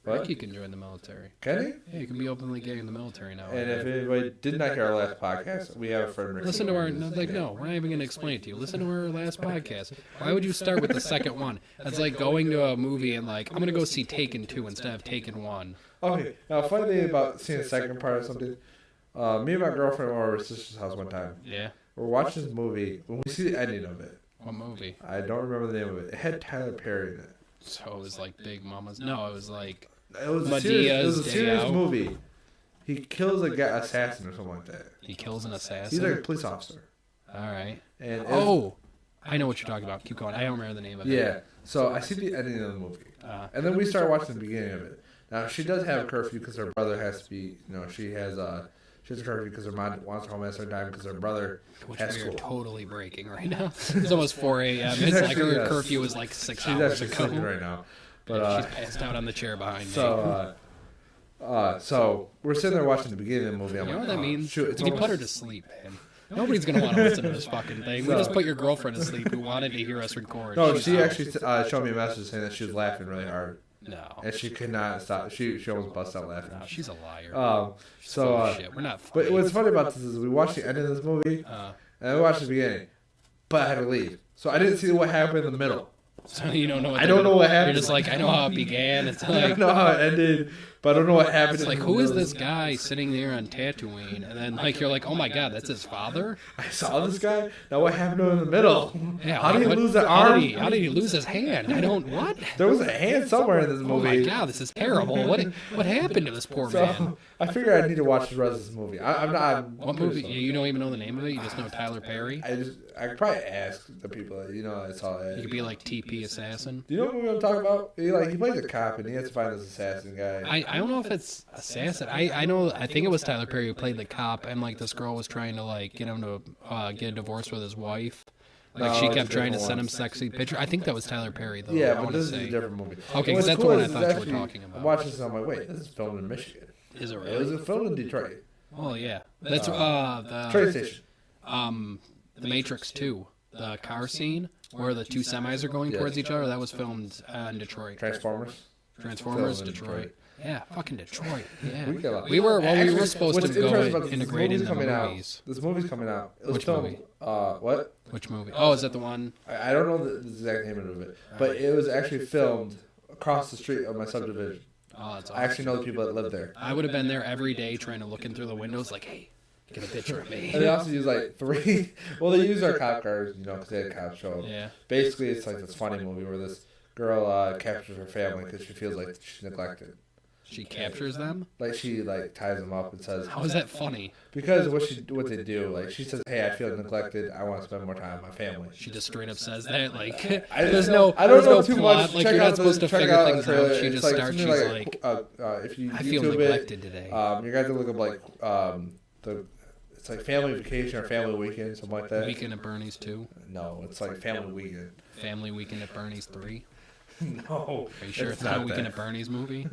What? Ricky can join the military. Can he? Yeah, you can be openly gay in the military now. And if anybody did not hear our last podcast, we have a friend Ricky. Listen to our... No, we're not even going to explain it to you. Listen to our last podcast. Why would you start with the second one? That's like going to a movie and like, I'm going to go see Taken 2 instead of Taken 1. Okay. Now, funny thing about seeing the second part of something, me and my girlfriend were at our sister's house one time. Yeah. We're watching this movie. When we see the ending of it. What movie? I don't remember the name of it. It had Tyler Perry in it. So it was like Big Mama's... No, it was like... It was a serious movie. He kills a guy, assassin or something like that. He kills an assassin? He's like a police officer. All right. And I know what you're talking about. Keep going. I don't remember the name of it. Yeah. So I see the ending of the movie. And then we start watching the beginning of it. Now, she does have a curfew because her brother has to be, she has a curfew because her mom wants her home at a certain time because her brother has school. Which we are totally breaking right now. It's almost 4 a.m. It's like her curfew was like 6 hours ago. She's actually right now. But, she's passed out on the chair behind me. So we're sitting there watching the beginning of the movie. You know what that means? Shoot, you put her to sleep, man. Nobody's going to want to listen to this fucking thing. We just put your girlfriend to sleep who wanted to hear us record. No, she actually showed me a message saying that she was laughing really hard. No. And she could not stop. She almost busted out laughing. No, she's a liar. Shit. We're not funny. But what's funny about this is we watched the end of this movie, and we watched the beginning, but I had to leave. So I didn't see what happened in the middle. So you don't know what I don't know what happened. You're just like, I know how it began. It's like, I don't know how it ended, but I don't know what happened. It's like, who is this guy sitting there on Tatooine? And then, like, you're like, oh my god, that's his father? I saw this guy. Now what happened to him in the middle? Yeah, how did he lose an arm? How did he lose his hand? I don't, what? There was a hand somewhere in this movie. Oh my god, this is terrible. What happened to this poor man? I figured I need to watch the rest of this movie. I'm not. What movie? You don't even know the name of it? You just know Tyler Perry? I could probably ask the people that, I saw it. You could be like TP Assassin. Do you know what movie I'm talking about? He plays a cop and he has to find this assassin guy. I don't know if it's assassin. I think it was Tyler Perry who played the cop, and like this girl was trying to like get him to get a divorce with his wife. Like, she No, kept it's trying to different send him ones. sexy picture. I think that was Tyler Perry, though. Yeah, I but wanna this is say. a different movie. Okay, And 'cause what's that's the cool one I is thought you were actually- talking about. I'm watching this and I'm like, wait, this is filmed in Michigan. Is it It really? was filmed in Detroit. Oh, yeah. That's the Train station. The Matrix 2, the car scene where the two semis are going towards each other. That was filmed in Detroit. Transformers. Transformers, Filmed in Detroit. Yeah, fucking Detroit. Yeah, We got a lot. we were Actually, supposed what's to go interesting and about this, integrate this in the movie's coming movies. out. This movie's coming out. It was Which filmed, movie? What? Which movie? Oh, is that the one? I don't know the exact name of it, but it was actually filmed across the street of my subdivision. Oh, it's I awesome. actually know the people that live there. I would have been there every day trying to look in through the windows like, hey, get a picture of me. And they also use like 3. Well, they use our cop cars, because they had cops show up. Yeah. Basically, it's like this funny movie where this girl captures her family because she feels like she's neglected. She captures them? Like she ties them up and says, How is that funny? because what they do, like she says, hey, I feel neglected. I want to spend more time with my family. She just straight up says that. Like, I there's don't no know too plot. much. Like, Check you're out not supposed to check figure out the things trailer. out. She It's just like starts, she's something like, if you I feel YouTube neglected today. you got to look up it's like Family Vacation or Family Weekend, something like that. Weekend at Bernie's 2. No, it's like Family Weekend. Family Weekend at Bernie's 3. No, Are you sure it's not not Weekend that. at Bernie's movie?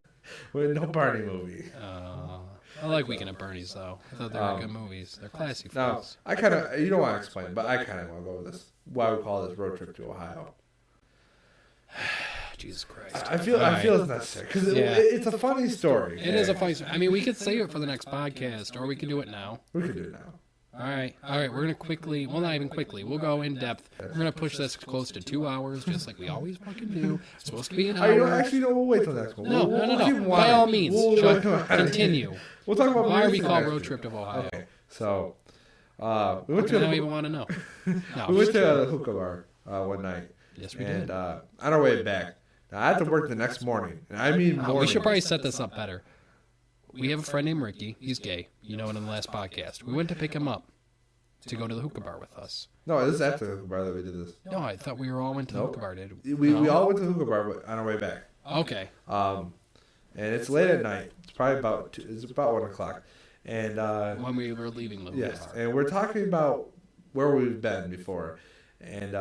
Well, no Barney movie. I like Weekend at Bernie's, though. I thought they were good movies. They're classy Now, films. I kind of, you don't want to explain, but I kind of want to go with this. Why we call this road trip to Ohio? Jesus Christ. I feel it's necessary because it's a funny story. It is a funny story. I mean, we could save it for the next podcast, or we could do it now. We could do it now. All right. We're going to quickly, well, not even quickly. We'll go in depth. We're going to push this close to 2 hours, just like we always fucking do. It's supposed to be an hour. Actually, no, we'll wait till next one. No. By all means, Chuck, continue. We'll talk about Why are we movies called next Road week. Trip to Ohio? Okay, so we I went don't to even want to know. No. we went to a hookah bar one night, Yes, we and did. on our way back, now, I had to work the next morning, and I mean morning. We should probably set this up better. We have a friend named Ricky. He's gay. You know it in the last podcast. We went to pick him up to go to the hookah bar with us. No, this is after the hookah bar that we did this. No, I thought we all went to the hookah bar, did we? We all went to the hookah bar on our way back. Okay. And it's late at night. It's probably about 1 o'clock, and When we were leaving the hookah yes, bar. and we're talking about where we've been before, and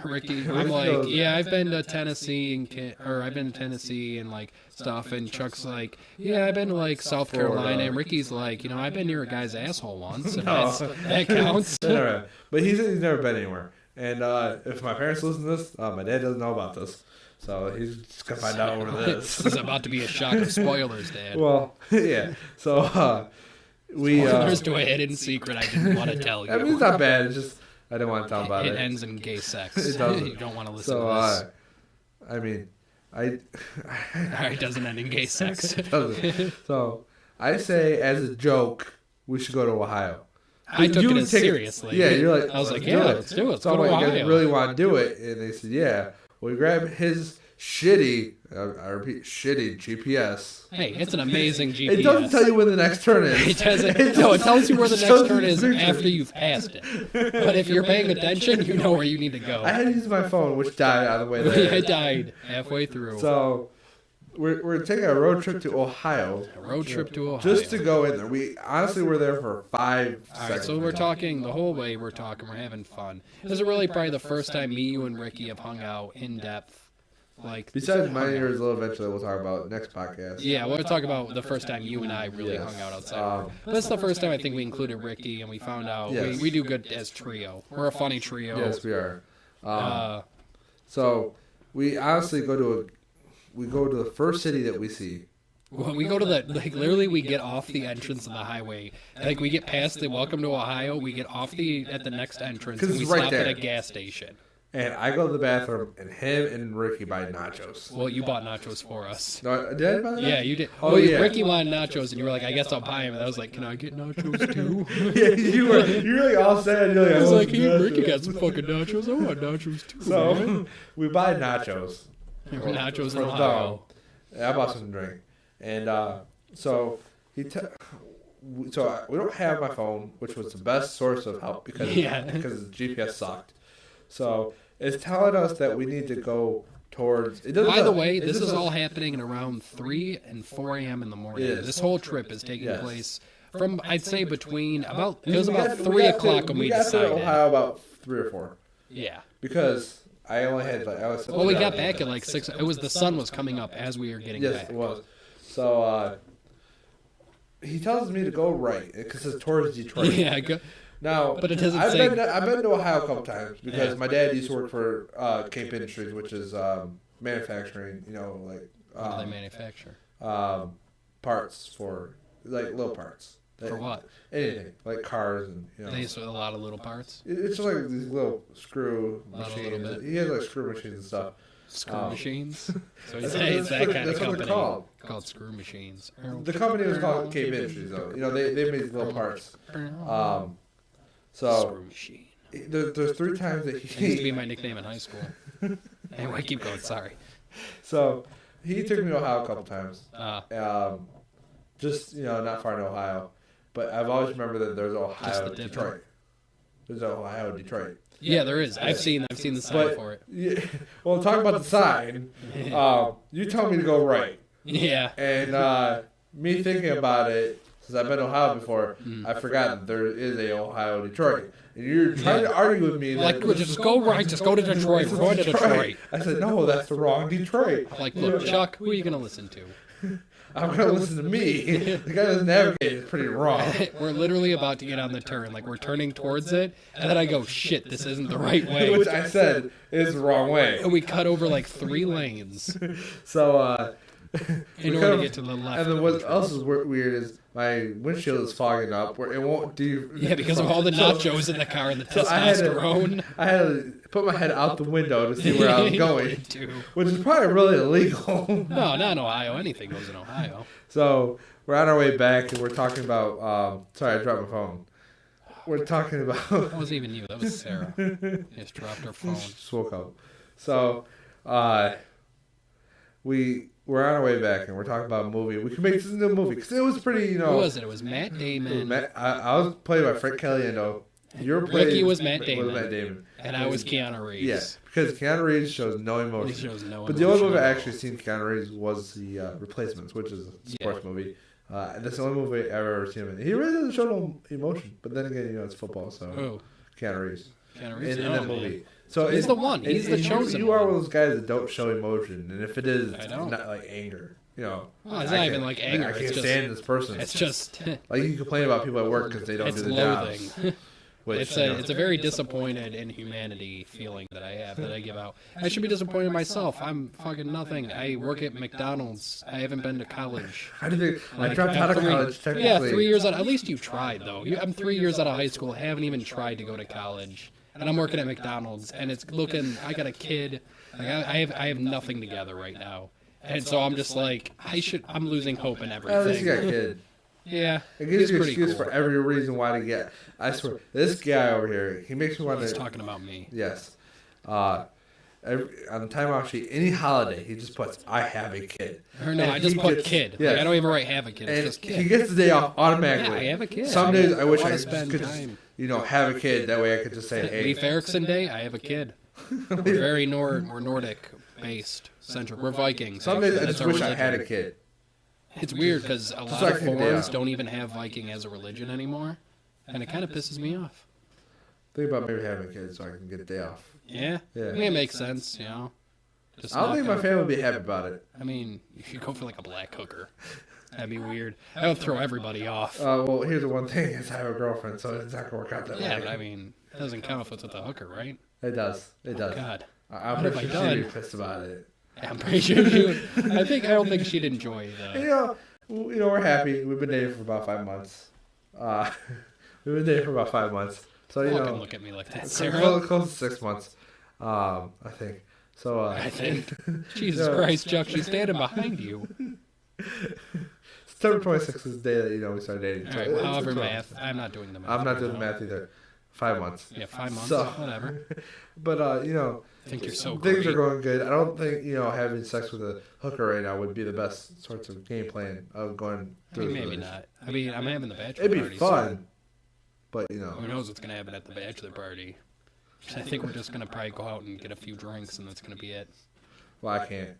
Ricky, I'm like, yeah, I've been to Tennessee I've been to Tennessee and like stuff, and Chuck's like, yeah, I've been to like South Carolina, and Ricky's like, I've been near a guy's asshole once, and that counts. But he's never been anywhere, and if my parents listen to this, my dad doesn't know about this, so he's just gonna find out over this. This is about to be a shock of spoilers, Dad. Well, yeah, so we Spoilers to a hidden secret I didn't want to tell you. I mean, it's not bad. It's just I didn't want to tell about It it. ends in gay sex. It doesn't. You don't want to listen So to this. I mean, It doesn't end in gay sex. It doesn't. So I say, as a joke, we should go to Ohio. I took You it as take seriously. Yeah, you're like, I was like, let's yeah, do it. let's do it. Let's So I'm go to like, you guys Ohio. really want to do it? And they said, yeah. Well, we grabbed his shitty, I repeat, shitty GPS. Hey, it's an amazing GPS. It doesn't tell you when the next turn is. It doesn't. No, it tells you where the It next shows turn you is the picture. after you've passed it. But if you're paying attention, you know where you need to go. I had to use my phone, which died on the way there. It died halfway through. So we're taking a road trip to Ohio. A road trip to Ohio. Just to go in there. We honestly were there for 5 All right, seconds. so we're talking the whole way. We're having fun. This is really probably the first time me, you, and Ricky have hung out in depth. Like Besides my years, eventually we'll talk about next podcast. yeah, we'll talk about the first time you and I really hung out outside. But that's the first time I think we included Ricky, and we found out Yes. we do good as trio. We're a funny trio. Yes, we are. Uh, So we honestly go to the first city that we see. When we go to literally we get off the entrance of the highway. Like we get past the Welcome to Ohio, we get off at the next entrance, 'Cause and we it's right stop there. at a gas station. And I go to the bathroom, and him and Ricky buy nachos. Well, you bought nachos for us. No, did I buy that? Yeah, you did. Oh, Well, yeah. Ricky wanted nachos, and you were like, I guess I'll buy him. And I was like, can I get nachos too? Yeah, you were like all sad. You're like, I was like, hey, nachos. Ricky got some fucking nachos. I want nachos too, man. So we buy nachos. Nachos in From Ohio. Dom. I bought some drink, and so we don't have my phone, which was the best source of help because Yeah. because the GPS sucked. So it's telling us that we need to go towards. It doesn't By tell- the way, it this just is says- all happening at around 3 and 4 a.m. in the morning. It is. This whole trip is taking Yes. place from, I'd say, between it was We about got 3 o'clock when we got to decided. Ohio about 3 or 4. Yeah. because I only had like I was. Well, we got back at like 6. It was the sun was coming up as we were getting Yes, back. it was. So he tells me to go right because it's towards Detroit. Yeah. Now, But it doesn't I've say. been to Ohio a couple times because Yeah. my dad used to work for Cape Industries, which is manufacturing. You know, like What do they manufacture? parts for like little parts. For what? Anything like cars and you know. They use a lot of little parts. It's just like these little screw A little machines. bit. He has like screw machines and stuff. Screw machines. So That's it's that kind of what they're company called. Screw Machines. The company was called Cape Industries, though. You know, they made little parts. So Screw Machine. there's 3 times that It used to be he. my nickname in high school. Anyway, keep going. Sorry. So he took me to Ohio a couple times. Uh, Just not far in Ohio, but I've always remembered that there's Ohio, the dip. Detroit. There's Ohio, Detroit. yeah, there is. I've seen the sign But for it. yeah, well, talk about the sign. You told me to go right. Yeah. And me thinking about it, since I've been to Ohio before, I forgot that there is a Ohio Detroit. And you're trying to argue with me that Like, just go right. Just go to Detroit. We're going to Detroit. I said, no, that's the wrong Detroit. Like, look, Chuck, who are you going to listen to? I'm going to listen to me. The guy that's navigating is pretty wrong. We're literally about to get on the turn. Like, we're turning towards it. And then I go, shit, this isn't the right way. Which I said is the wrong way. And we cut over like 3 lanes So, in order to get to the left. and then what else is weird is my windshield is fogging up where it won't do. Yeah, because of all the nachos in the car and the So I had to- testosterone. I had to put my head out the window to see where I was going, Too. which is probably really illegal. No, not in Ohio. Anything goes in Ohio. So we're on our way back and we're talking about. Sorry, I dropped my phone. We're talking about. That wasn't even you. That was Sarah. She just dropped her phone. Just woke up. So, we're on our way back and we're talking about a movie. We can make this into a movie because it was pretty, Who was it? It was Matt Damon. I was played by Frank Caliendo. You were played. Ricky was Matt Damon. Matt Damon. And I was Keanu Reeves. Yeah, because Keanu Reeves shows no He emotion. shows no But the only emotion movie I at all. actually seen Keanu Reeves was the Replacements, which is a sports movie. And that's the only movie I've ever seen him in. He really doesn't show no emotion. But then again, it's football, so Who? Keanu Reeves Keanu Reeves? in Oh, that man. movie. So He's the one. He's the chosen You are one. one of those guys that don't show emotion, and if it is, I it's don't. not like anger. Well, it's I not even can't- like anger. I It's can't just, stand this person. it's just, Like you complain about people at work because they don't it's do the loathing. jobs. Which, It's a very disappointed in humanity feeling that I have that I give out. I should be disappointed in myself. I'm fucking nothing. I work at McDonald's. I haven't been to college. How do they? I Like, dropped I'm out of 3 college technically. Yeah, 3 years out. At least you tried though. I'm 3 years out of high school. Haven't even tried to go to college, and I'm working at McDonald's. And it's looking. I got a kid. Like I have nothing together right now, and so I'm just like I'm losing hope in everything. At least you got a kid. Yeah, It gives it's you an pretty excuse cool. for every reason why to get. I swear, this guy over here, he makes me want He's to. talking about me. Yes. On the time off sheet, any holiday, he just puts, "I have a kid." Or no, And I just he put gets- kid. yeah. Like, I don't even write have a kid. It's And just he kid. gets the day off Yeah, automatically. I have a kid. Some days I wish I wanna could spend just, time. have a kid. That way I could just say, "Hey." Leif Erikson Day. I have a kid. We're very we're Nordic based centric. We're Vikings. Some days I actually. just That's our wish I religion. had a kid. It's weird because a lot so I of can day forums off. don't even have Viking as a religion anymore, and it kind of pisses me off. Think about maybe having a kid so I can get a day off. Yeah, Yeah. I mean, it makes sense, you know. Just I don't not think my gonna- family would be happy about it. I mean, you should go for like a black hooker. That'd be weird. That would throw everybody off. Well, here's the one thing: is I have a girlfriend, so it's not gonna work out that Yeah, way. but I mean, it doesn't count if it's with a hooker, right? It does. It does. God, I'm What pretty have I sure she'd be done? pissed about it. I'm pretty sure she would. I don't think she'd enjoy the. We're happy. We've been dating for about 5 months. We've been dating for about 5 months. So Fucking look at me like that, close, Sarah. close to 6 months. I think. So I think. Jesus No. Christ, Chuck, she's standing behind you. September 26th is the day that we started dating. All So right, it's- however, it's math. I'm not doing the math. I'm not right doing the now. math either. 5 months. Yeah, 5 months. So- Whatever. But I think you're so things great. are going good. I don't think having sex with a hooker right now would be the best sorts of game plan of going I through. mean, the maybe relationship. not. I mean, I'm having the bachelor It'd be party. fun, but So who knows what's gonna happen at the bachelor party? I think we're just gonna probably go out and get a few drinks, and that's gonna be it. well, I can't.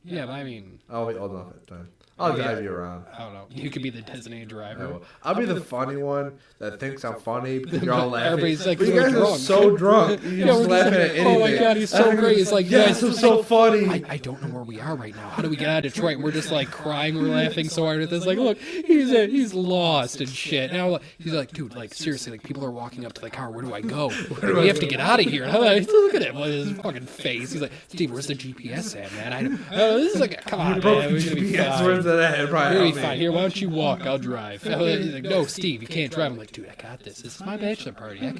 Yeah, but I mean, I'll be old enough at the time. I'll drive you around. I don't know. You could be the designated driver. I'll be the funny one that thinks I'm funny because you're all laughing. Everybody's like, but you guys are so drunk. You're just laughing at anything. Oh my God, he's so great. It's like, yes, I'm so funny. I don't know where we are right now. How do we get out of Detroit? And we're just like crying. We're laughing so hard at this. Like, look, he's lost and shit. Now he's like, dude, like seriously, like people are walking up to the car. Where do I go? We have to get out of here. And I'm like, look at him with his fucking face. He's like, Steve, where's the GPS at, man? This is like, come on, man. We're gonna be fine. Where's that at? We're gonna be fine. Here, why don't you walk? I'll drive. He's like, no, Steve, you can't drive. I'm like, dude, I got this. This is my bachelor party. I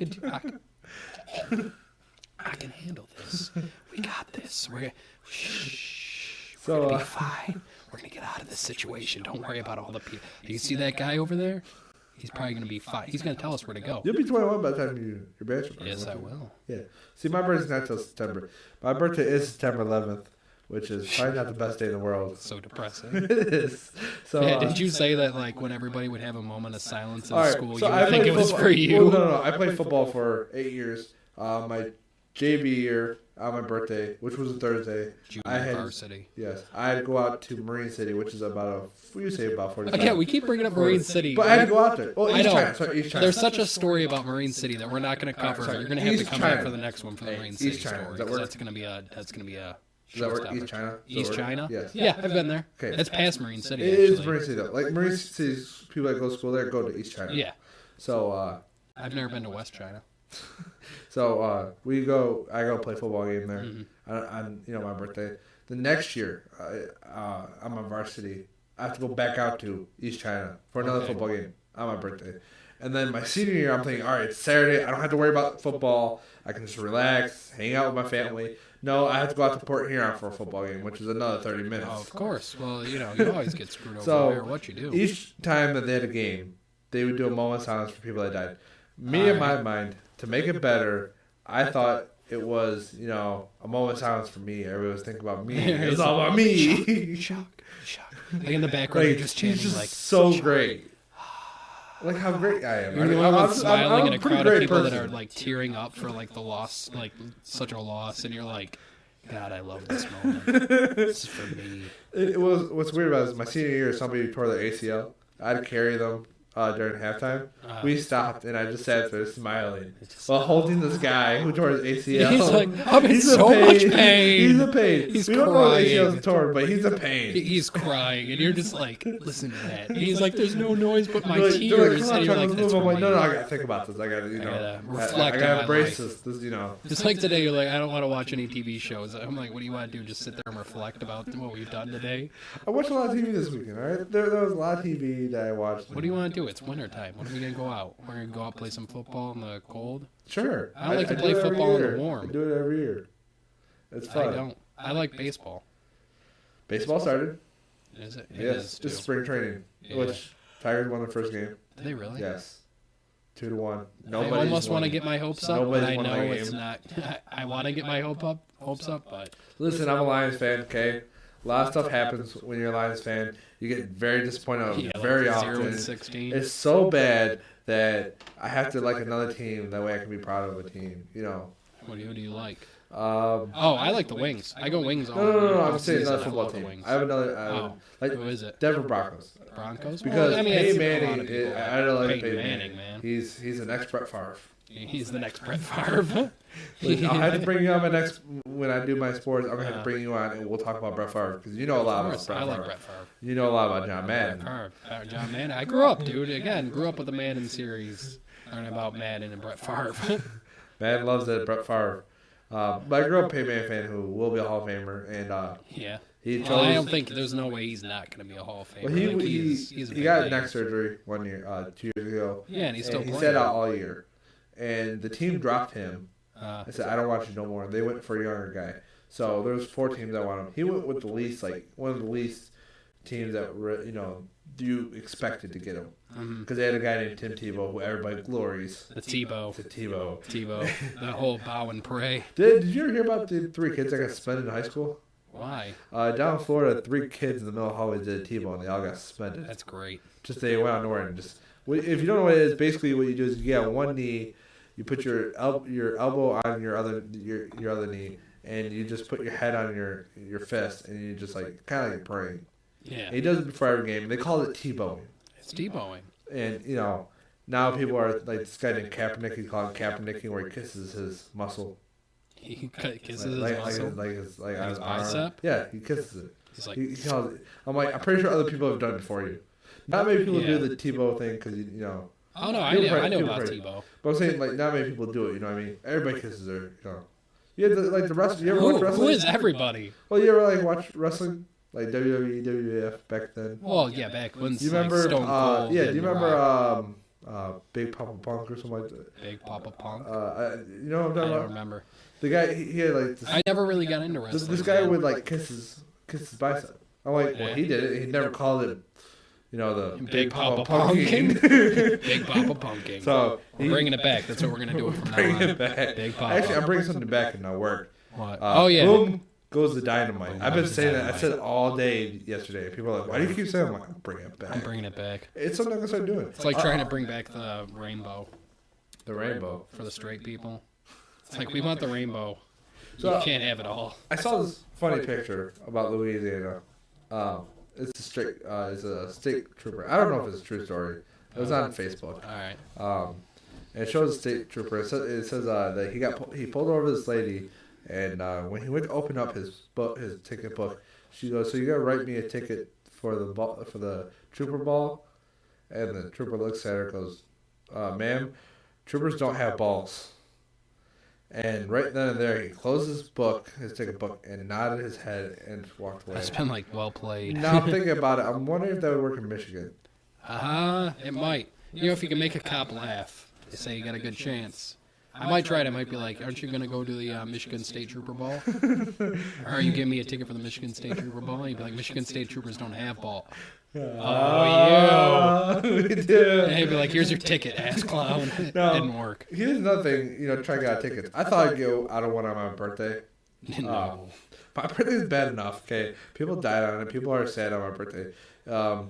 can handle this. We got this. We're gonna be fine. We're gonna get out of this situation. Don't worry about all the people. You see that guy over there? He's probably gonna be fine. He's gonna tell us where to go. You'll be 21 by the time your bachelor party. Yes, I will. Yeah. See, my birthday's not till September. My birthday is September 11th. Which is probably not the best day in the world. So depressing. It is. So, yeah, did you say that like when everybody would have a moment of silence in right, school, so you would think it was for you? Well, no. I played football for 8 years. My JV year on my birthday, which was a Thursday, Junior varsity. Yes, I had to go out to Marine City, which is about 45. Okay, we keep bringing up Marine City. But I had to go out there. Oh, I know. East China. There's such a story about Marine City that we're not going to cover. You're going to have to come back for the next one for the Marine City story. That's going to be a Is that where East China? East China? Yes. Yeah, I've been there. Okay. It's past Marine City. It is Marine City though. Like Marine City, people that go to school there go to East China. Yeah. So I've never been to West China. So I go play football game there on my birthday. The next year, I'm on varsity. I have to go back out to East China for another football game on my birthday. And then my senior year, I'm thinking, all right, it's Saturday. I don't have to worry about football. I can just relax, hang out with my family. No, I have to go out to Port Huron for a football game, which is another 30 minutes. Oh, of course. Well, you always get screwed over no matter what you do. Each time that they had a game, they would do a moment of silence for people that died. Me, in my mind, to make it better, I thought it was, a moment of silence for me. Everybody was thinking about me. It was all about me. Shock. Like in the background, you're just chanting just like, so shock. Great. Like how great I am. You're the only one smiling in a crowd of people that are like tearing up for like the loss, like such a loss, and you're like, God, I love this moment. This is for me. It was. What's weird about it is my senior year, somebody tore their ACL. I had to carry them during halftime. We stopped, and I just sat there smiling while holding this guy who tore his ACL. He's like, I'm in so much pain. He's a pain. He's we crying. don't know if ACL is torn, but he's a pain. He's crying, and you're just like, listen to that. And he's like, there's no noise but my tears. And you're like, that's I'm like, no, I gotta think about this. I gotta, reflect. I gotta embrace this. It's like today, you're like, I don't want to watch any TV shows. I'm like, what do you want to do? Just sit there and reflect about what we've done today? I watched a lot of TV this weekend. All right, there was a lot of TV that I watched. What do you want to do? It's wintertime. When are we gonna go out? We're gonna go out play some football in the cold. Sure. I don't like to play football in the warm. I do it every year. It's fun. I don't. I like baseball. Baseball started. Is it? Yes, just spring training, which Tigers won the first game. Did they really? Yes. 2-1. I almost want to get my hopes up, but I know it's not. I want to get my hopes up, but listen, I'm a Lions fan. Okay, a lot of stuff happens when you're a Lions fan. You get very disappointed very often. 0-16. It's so bad that I have to like another team. That way, I can be proud of a team. What do you like? I like the Wings. I go Wings all No. I'm saying another football team. I have another. Who is it? Denver Broncos. Broncos? Because Peyton Manning, I don't like Peyton Manning, man. He's the next Brett Favre. He's the next Brett Favre. I'll have to bring you on when I do my sports. I'm gonna have to bring you on and we'll talk about Brett Favre because you know a lot about Brett Favre. I like Brett Favre. You know a lot about John Madden. John Madden. I grew up, dude. Grew up with the Madden series, learning about Madden and Brett Favre. Madden loves that Brett Favre. But I grew up a Peyton Manning fan who will be a Hall of Famer, and I don't think there's no way he's not going to be a Hall of Famer. Well, he got neck surgery 2 years ago. Yeah, and he's still playing. He sat out all year, and the team dropped him. I said, I don't want you no more. They went for a younger guy. So there was 4 teams that wanted him. He went with the least, one of the least teams that you expected to get him. Because they had a guy named Tim Tebow who everybody glories. The Tebow. The whole bow and pray. Did you ever hear about the 3 kids that got suspended in high school? Why? Down in Florida, 3 kids in the middle of the hallway did a Tebow and they all got suspended. That's great. Just they went out nowhere and just. If you don't know what it is, basically what you do is you get on one knee, you put your elbow on your other knee, and you just put your head on your fist, and you just kind of like praying. Yeah. And he does it before every game. They call it Tebowing. It's Tebowing. And, now people are like this guy named Kaepernick. He called it Kaepernicking, where he kisses his muscle. He kisses his like muscle. his His arm. bicep? Yeah, he kisses it. He's like, He calls it. I'm like, I'm pretty sure other people have done it before you. Not many people Yeah. do the Tebow thing because oh no, I know about Tebow. But I'm saying like not many people do it. You know what I mean? Everybody kisses her. You have the wrestling. You ever watch wrestling? Who is everybody? Well, you ever watch wrestling like WWE, WWF back then? Well, yeah, back when Do you remember? Stone Cold. Yeah. Do and you The remember Rock. Big Papa Punk or something like that? Big Papa Punk? You know what I'm I talking don't about? remember. The guy he had like this, I never really got into wrestling. this guy man. would like kiss his bicep. I'm like, well, he did it. He never called it. The Big Papa Punking. Big Papa Punking. So We're bringing it back. That's what we're gonna do it from now bring on. it back. Big Papa. Actually, I'm bringing something back in my work. What? Oh yeah. Boom goes the dynamite. Boom I've been goes the saying that. I dynamite. said it all day yesterday. People are like, why do you keep saying? I'm like, I'm bringing it back. I'm bringing it back. It's something I'm gonna start doing. It's like trying to bring back the rainbow the rainbow. for the straight people. It's like we want the rainbow. So- You can't have it all. I saw this funny picture about Louisiana. It's a state trooper. I don't know if it's a true story. It was on Facebook. All right. And it shows a state trooper. It says that he pulled over this lady, and when he went to open up his ticket book, she goes, "So you gotta write me a ticket for the trooper ball?" And the trooper looks at her and goes, "Ma'am, troopers don't have balls." And right then and there, he closed his ticket book, and nodded his head and walked away. That's been like well played. Now I'm thinking about it. I'm wondering if that would work in Michigan. It might. If you can make a cop laugh, they say you got a good chance. I might try it. I might be like, aren't you going to go to the Michigan State Trooper Ball? Or are you giving me a ticket for the Michigan State Trooper Ball? And you'd be like, Michigan State Troopers don't have ball. Oh, you. We do. And he'd be like, here's your ticket, ass clown. No. Didn't work. Here's another thing, try to get out tickets. I thought I'd go out of one on my birthday. No. My birthday is bad enough, okay? People died on it. People are sad on my birthday. I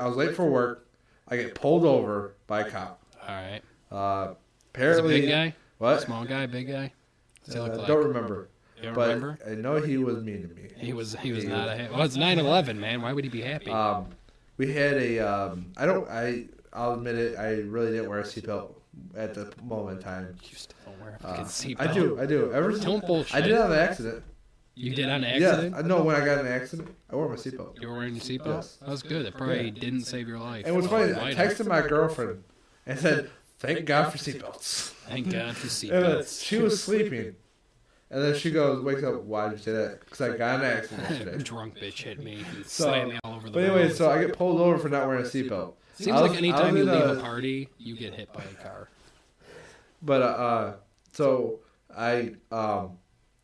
was late for work. I get pulled over by a cop. All right. Apparently, Is it big guy? What? Small guy, big guy? What's he look like? Don't remember. You don't But remember? I know he was mean to me. He was not a. Well, it's 9/11, man. Why would he be happy? We had I'll admit it, I really didn't wear a seatbelt at the moment in time. You still don't wear a fucking seatbelt. I do. Don't bullshit. I did have an accident. You did on accident? Yeah, I know when I got in an accident, I wore my seatbelt. You were wearing your seatbelt? Yes. That was good. That probably didn't save your life. And what's funny, I Might have. texted my girlfriend and said, "Thank God for seatbelts." Thank God for And seatbelts. she was sleeping. And then she wakes up, "Why did you say that?" Because I got in an accident yesterday. Drunk bitch hit me and So- slammed me all over the But anyway, road. so I get pulled over for not wearing a seatbelt. Seems I was- like I anytime was you in leave a party, you get hit by a car. But so I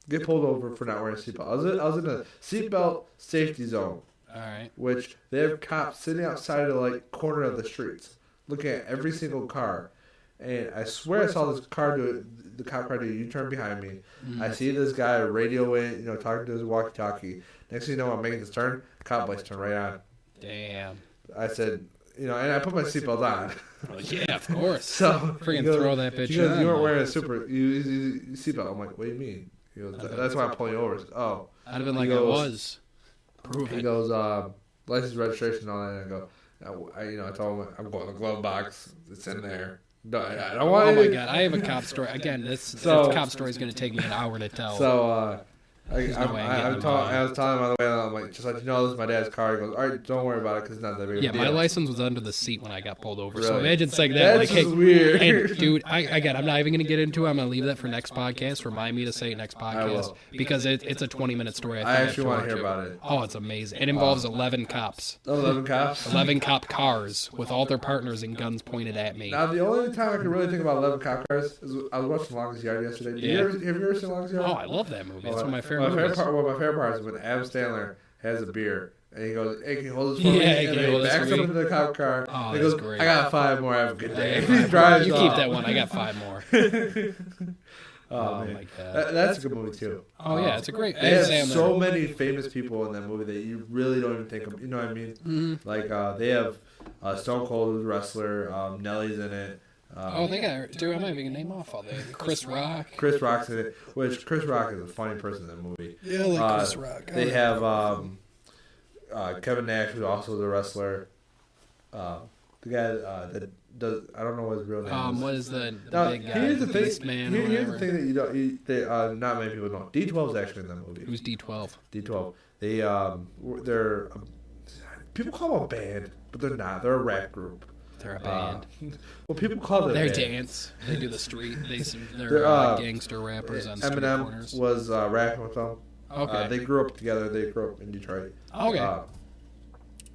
get pulled over for not wearing a seatbelt. I was in a seatbelt safety zone, All right. which they have cops sitting outside of the corner of the streets, looking at every single car. And I swear I saw this car the cop car do a U-turn behind me. I see this guy radio in, talking to his walkie-talkie. Next thing you know, I'm making this turn. Cop lights turn right on. Damn. I said, and I put my seatbelt on. Yeah, of course. So Freaking he goes- throw that bitch He goes, on. "You weren't wearing a seatbelt." I'm like, "What do you mean?" He goes, "That's why I'm pulling you over." I said, "Oh." I'd have been like, He I goes- was. Prove He it. goes, "License, registration, and all that." And I go, I told him I'm going to the glove box. It's in there. No, I don't want Oh my it. god, I have a cop story. Again, this So- cop story is going to take me an hour to tell. So I There's no way I'm getting was telling him on the way. I'm like, just let you know, this is my dad's car. He goes, "All right, don't worry about it because it's not that big of a yeah, deal." my license was under the seat when I got pulled over. So Really? imagine saying that. That's Like, hey, just weird. and dude, I'm not even going to get into it. I'm going to leave that for next podcast. Remind me to say it next podcast. will. Because it's a 20-minute story. I think have actually want to watch hear about it. Oh, it's amazing. It involves 11 cops. 11 cops. 11 cop cars with all their partners and guns pointed at me. Now, the only time I can really think about 11 cop cars is I was watching Longest Yard yesterday. Yeah. Have you ever seen Longest Yard? Oh, I love that movie. It's one of my My favorite movies. my favorite part is when Adam Sandler has a beer and he goes, "Hey, can you hold this for me?" Yeah, and can then you he hold this backs for up me? into the cop car. Oh, and he that's goes, great. "I got 5 more. Have a good day." I got And he 5 drives You off. keep that one. I got 5 more. Oh, man. my God. That's a good movie too. Oh, yeah, it's a great... They have Adam Sandler. so many famous people in that movie that you really don't even think of. You know what I mean? Mm-hmm. Like they have Stone Cold, who's a wrestler. Nelly's in it. Oh, they got... Dude, I'm not even going to name off all that. Chris Rock. Chris Rock's in it, which Chris Rock is a funny person in that movie. Yeah, I like Chris Rock. They have Kevin Nash, who also is a wrestler. The guy that does, I don't know what his real name is. What is the Now, big guy? here's the thing. Beastman or Here's the whatever. thing that not many people know. D12 is actually in that movie. Who's D12? D12. They're people call them a band, but they're not. They're a rap group. They're a band. Well, people call it. They a band. dance. They do the street. They're They're, gangster rappers on street Eminem corners. was rapping with them. Okay. They grew up together. They grew up in Detroit. Okay.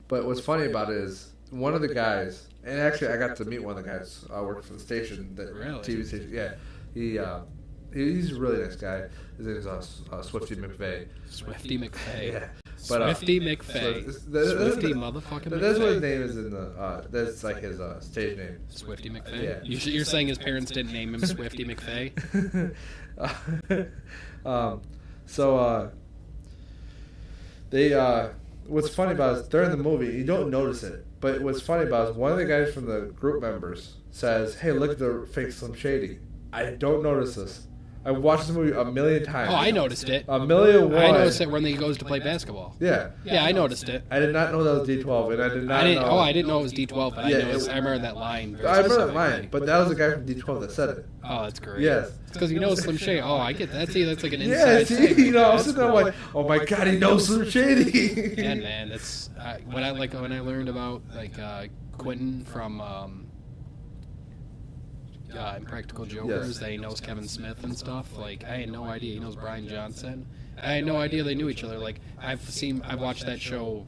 But what's funny about it is one of the guys, and actually I got to meet one of the guys working for the station, that Really? TV station. Yeah, he's a really nice guy. His name is Swifty McVeigh. Swifty McVeigh. Yeah, Swifty McVeigh. Swifty motherfucking McVeigh. That's what his name is in the. That's like his stage name. Swifty McVeigh? Yeah. You're saying his parents didn't name him Swifty McVeigh? What's funny about it is during the movie, you don't notice it, but what's funny about it is one of the guys from the group members says, "Hey, look at the fake Slim Shady." I don't notice this. I've watched the movie a million times. Oh, I noticed it. A million one. I noticed it when he goes to play basketball. Yeah. Yeah, I noticed it. I did not know that was D12, and I did not know. I didn't know it was D12, but Yeah, I remember that line. Very I remember that specifically. line, but that was the guy from D12 that said it. Oh, that's great. Yes. It's because you know Slim Shady. Oh, I get that. See, that's like an Yeah, inside see, thing. you know, I was That's sitting there cool. like, oh my god, he knows Slim Shady. Yeah, man, that's when I learned about Quentin from Impractical Jokers. Yes. That he knows Kevin Smith and stuff. Like, I had no idea he knows Brian Johnson. I had no idea they knew each other. Like, I've watched that show.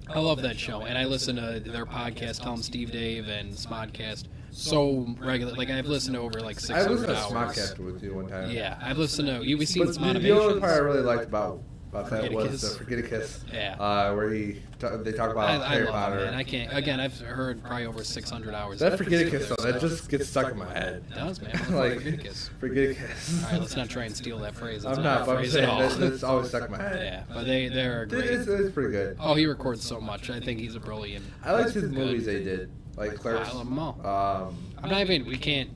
I love that show, and I listen to their podcast, Tell 'em Steve Dave and Smodcast, so regular. Like, I've listened to over like I 600 listened to hours. Smodcast with you one time. Yeah, I've listened to. You've seen But the only part I Smodivations? really liked about that Forget a was Kiss. the Forget a Kiss. Yeah. Where they talk about I Harry love Potter. it, man. I can't. Again, I've heard probably over 600 hours. That of Forget a their Kiss though, stuff. that just gets stuck in my head. It does, man. Like, Forget a Kiss. Forget a Kiss. All right, let's not try and steal that phrase. That's I'm not, but I'm a phrase saying at all. that's always stuck in my head. Yeah, but they're great. It's pretty good. Oh, he records so much. I think he's a brilliant. I liked his good. movies they did, like I Clerks. love them all. Um, I'm not even. We can't,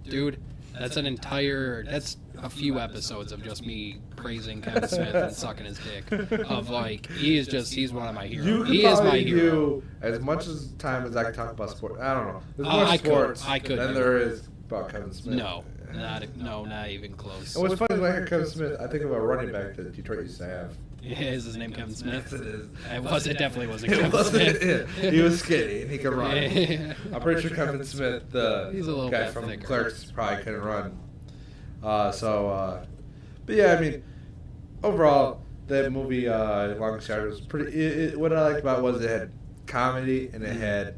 dude. That's an entire. That's a few episodes of just me praising Kevin Smith and sucking his dick. Of like, he's one of my heroes. you could He is my probably hero. do as much as time as I can talk about sports. I don't know. There's more I could. sports I could. than there is about Kevin Smith. No, not even close. And what's funny is when I hear Kevin Smith, I think of a running back that Detroit used to have. Yeah, is his name Kevin Smith? Yes, it is. It definitely wasn't It Kevin wasn't. Smith. Yeah. He was skinny and he could run. Yeah. I'm pretty sure Kevin Smith, the He's a little guy bit from thicker. Clerks, probably couldn't run. But yeah, I mean, overall, that movie, Longest Yard, was pretty. What I liked about it was it had comedy and it had,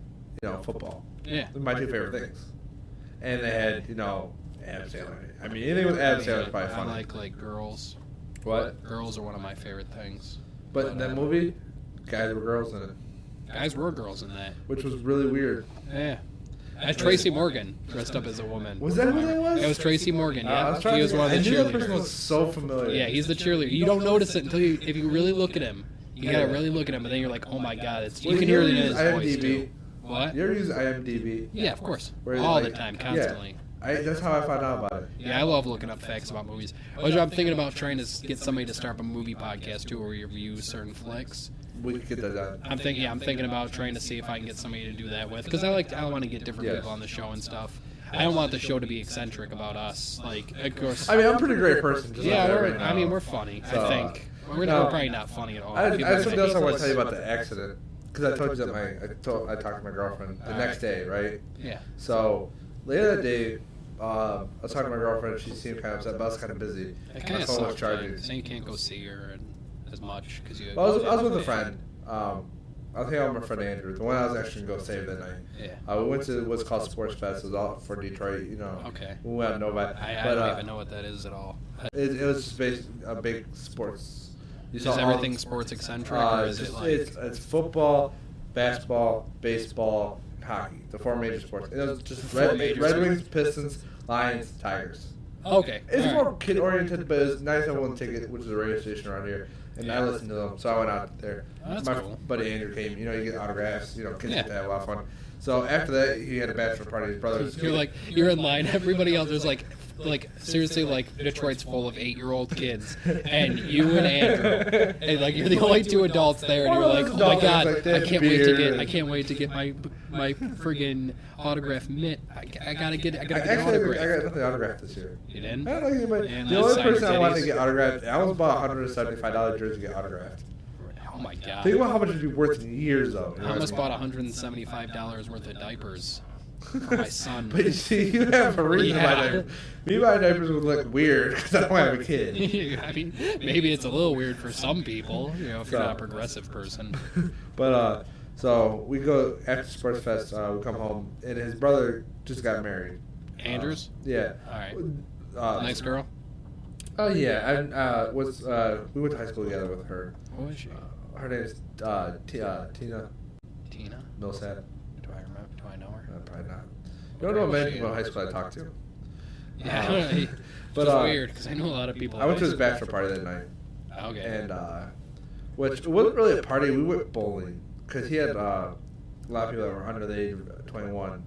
football. Yeah. They're my two favorite things. And they had, Adam Sandler. I mean, anything with Adam Sandler is probably I funny. like girls. What? Girls are one of my favorite things. But in that movie, guys were girls in it, Guys were girls in that. which was really weird. Yeah. Tracy Morgan dressed up as a woman. Was that who that was? It was Tracy Morgan. I Yeah, was trying he was to one of I the knew that person cheerleaders. was so familiar. Yeah, he's the cheerleader. You don't notice it until if you really look at him. You gotta really look at him, and then you're like, oh my god, you Well, can you hear ever it in use his voice IMDb? too. What? You ever use IMDb? Yeah, of course. Where, All like, the time, yeah. constantly. That's how I found out about it. Yeah, I love looking up facts about movies. I'm thinking about trying to get somebody to start up a movie podcast too, where we review certain flicks. We could get that done. I'm thinking about trying to see if I can get somebody to do that with, because I want to get different Yes. people on the show and stuff. I don't want the show to be eccentric about us. Like, of course. I mean, I'm a pretty great person. Just Yeah, like that right now. we're funny. So, I think we're no. probably not funny at all. I People have think something else I want to us. tell you about the accident. Because I told you that I talked to my girlfriend the next day, right? Yeah. So later that day, I was talking to my girlfriend. She seemed kind of upset, but I was kind of busy. It My kind of phone was sucks. charging. Saying you can't go see her as much because you. Well, I was with a friend. I think I'm with my friend Andrew, the one I was actually going to go save that night. Yeah. We went to what's called Sports Fest. It was all for Detroit, Okay. We went out Nova. I But, don't even know what that is at all. It was just based a big sports. You Is saw all- everything sports eccentric, or is it like? it's football, basketball, baseball, hockey. The four major sports. It was just Four Red major Wings, sports. Pistons, Lions, Tigers. Okay. It's all more right. kid oriented, but it's nice. I won a ticket, which is a radio station around here, and I listened to them. So I went out there. Oh, that's My cool. buddy Andrew came. You get autographs. Kids Yeah. get to have a lot of fun. So after that, he had a bachelor party. His brother's. You're in line. Everybody else is like seriously, like Detroit's full of 8-year-old kids, and you and Andrew, and like you're the only two adults there, and you're like, oh my god, I can't wait to get my friggin' autograph mitt. I gotta get an autograph. I got nothing autographed this year. You didn't? I don't like anybody. The only person I wanted to get autographed, I almost bought a $175 jersey to get autographed. Oh my god! Think about how much it'd be worth in years, though. I almost bought $175 worth of diapers for my son. But you see, you have a reason to buy diapers. Me buying diapers would look weird because I don't have a kid. I mean, maybe it's a little weird for some people, if you're not a progressive person. But so we go after Sports Fest. We come home, and his brother just got married. Andrews? Yeah. All right. Nice girl. Oh yeah, we went to high school together with her. Who is she? Her name is Tina. Tina? Millsap. Do I know her? Probably not. You don't know many people in high school I talked to. Yeah, but it's weird because I know a lot of people. I went to his bachelor party that night. Okay. And which it wasn't really a party. We went bowling because he had a lot of people that were under the age of 21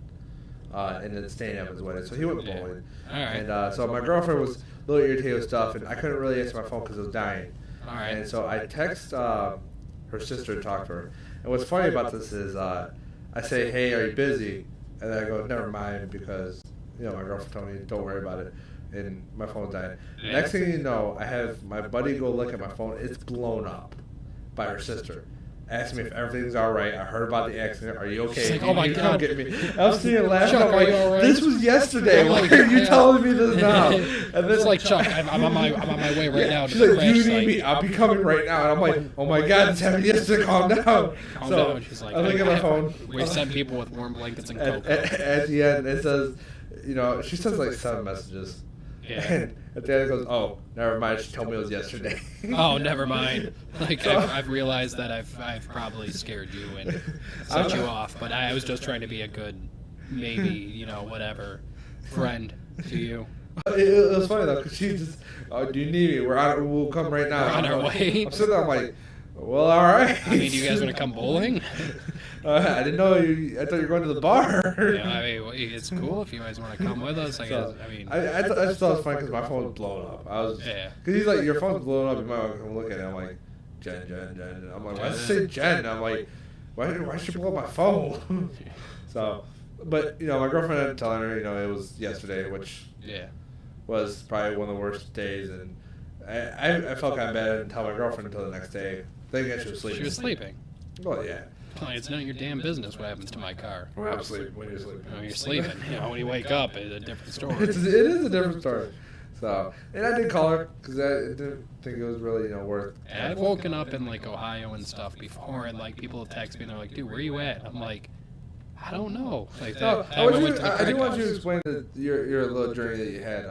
and then staying at his wedding. So he went bowling. All right. And so my girlfriend was a little irritated with stuff, and I couldn't really answer my phone because it was dying. All right. And so I text her sister to talk to her. And what's funny about this is I say, hey, are you busy? And then I go, never mind, because my girlfriend told me, don't worry about it. And my phone's dying. Yeah. Next thing you know, I have my buddy go look at my phone. It's blown up by her sister. Asked me if everything's all right. I heard about the accident. Are you okay? Like, oh my God. Come get me. I was sitting laughing. Chuck, I'm like, all right? this was yesterday. Why are you telling me this now? And then, it's like, Chuck, I'm on my way right now. She's like, you need me. I'll be coming right now. And I'm like, oh my God, this happened yesterday. Calm down. Calm down. She's like, I look at my phone. We send people with warm blankets and cocoa. At the end, it says, she sends like 7 messages. Yeah. And at the end, it goes, oh, never mind. She told me it was yesterday. Oh, never mind. Like, I've realized that I've probably scared you and set you off, but I was just trying to be a good, maybe, whatever, friend to you. It was funny, though, because she just, oh, do you need me? We'll come right now. We're on our way. I'm sitting there, I'm like, well, all right. I mean, do you guys want to come bowling? I didn't know I thought you were going to the bar. I mean, it's cool if you guys want to come with us. I guess. I mean, I just thought it was funny because my phone was blown up. Because he's like, your phone's blown up. You might want to come look at it. I'm like, Jen. And I'm like, why does it say Jen? I'm like, why should you blow up my phone? So, but my girlfriend ended up telling her, it was yesterday, which was probably one of the worst days, and I felt kind of bad. I didn't tell my girlfriend until the next day. Thinking she was sleeping. She was sleeping. Well, yeah. It's none of your damn business what happens to my car. Well, I'm sleeping when you're sleeping. You're sleeping. When you wake up, it's a different story. It is a different story. So, and I did call her because I didn't think it was really, worth. I've woken up in like Ohio and stuff before, and like people text me and they're like, "Dude, where you at?" I'm like, I don't know. Like that. I do want you to explain your little journey that you had.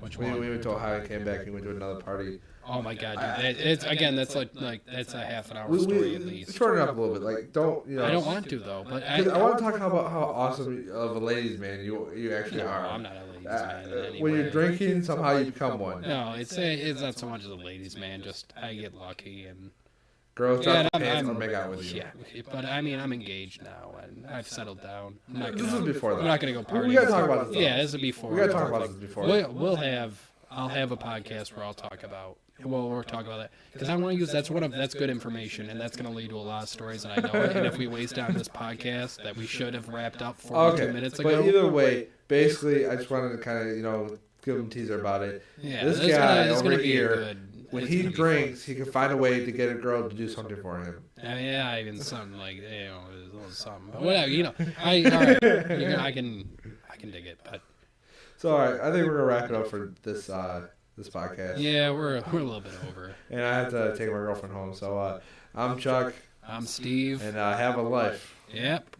Which when one? we went to Ohio and came back and went to another party. Oh my God, dude! It's again. That's like that's a half an hour story at least. Shorten it up a little bit. Like, don't I don't want to though, but I want to talk about how awesome of a ladies' man you actually are. I'm not a ladies' man in any when way. you're drinking, somehow you become one. No, it's not so much as a ladies' man. Just I get lucky and girls drop their pants or make out with you. Yeah, but I mean I'm engaged now and I've settled down. This is before that. I'm not gonna go partying. We gotta talk about this. Yeah, this is before. We gotta talk about this before. I'll have a podcast where I'll talk about. We'll talk about that because I want to use that's good information and that's going to lead to a lot of stories and I know it. And if we waste on this podcast that we should have wrapped up 42 minutes ago. But either way, basically, I just wanted to kind of give them a teaser about it. Yeah, this guy over here, when he drinks, he can find a way to get a girl to do something for him. Yeah, even something like a little something. But whatever, I can dig it. But so all right, I think we're gonna wrap it up for this podcast. Yeah, we're a little bit over. And I have to take my girlfriend home. So I'm Chuck. I'm Steve. And have a life. Yep.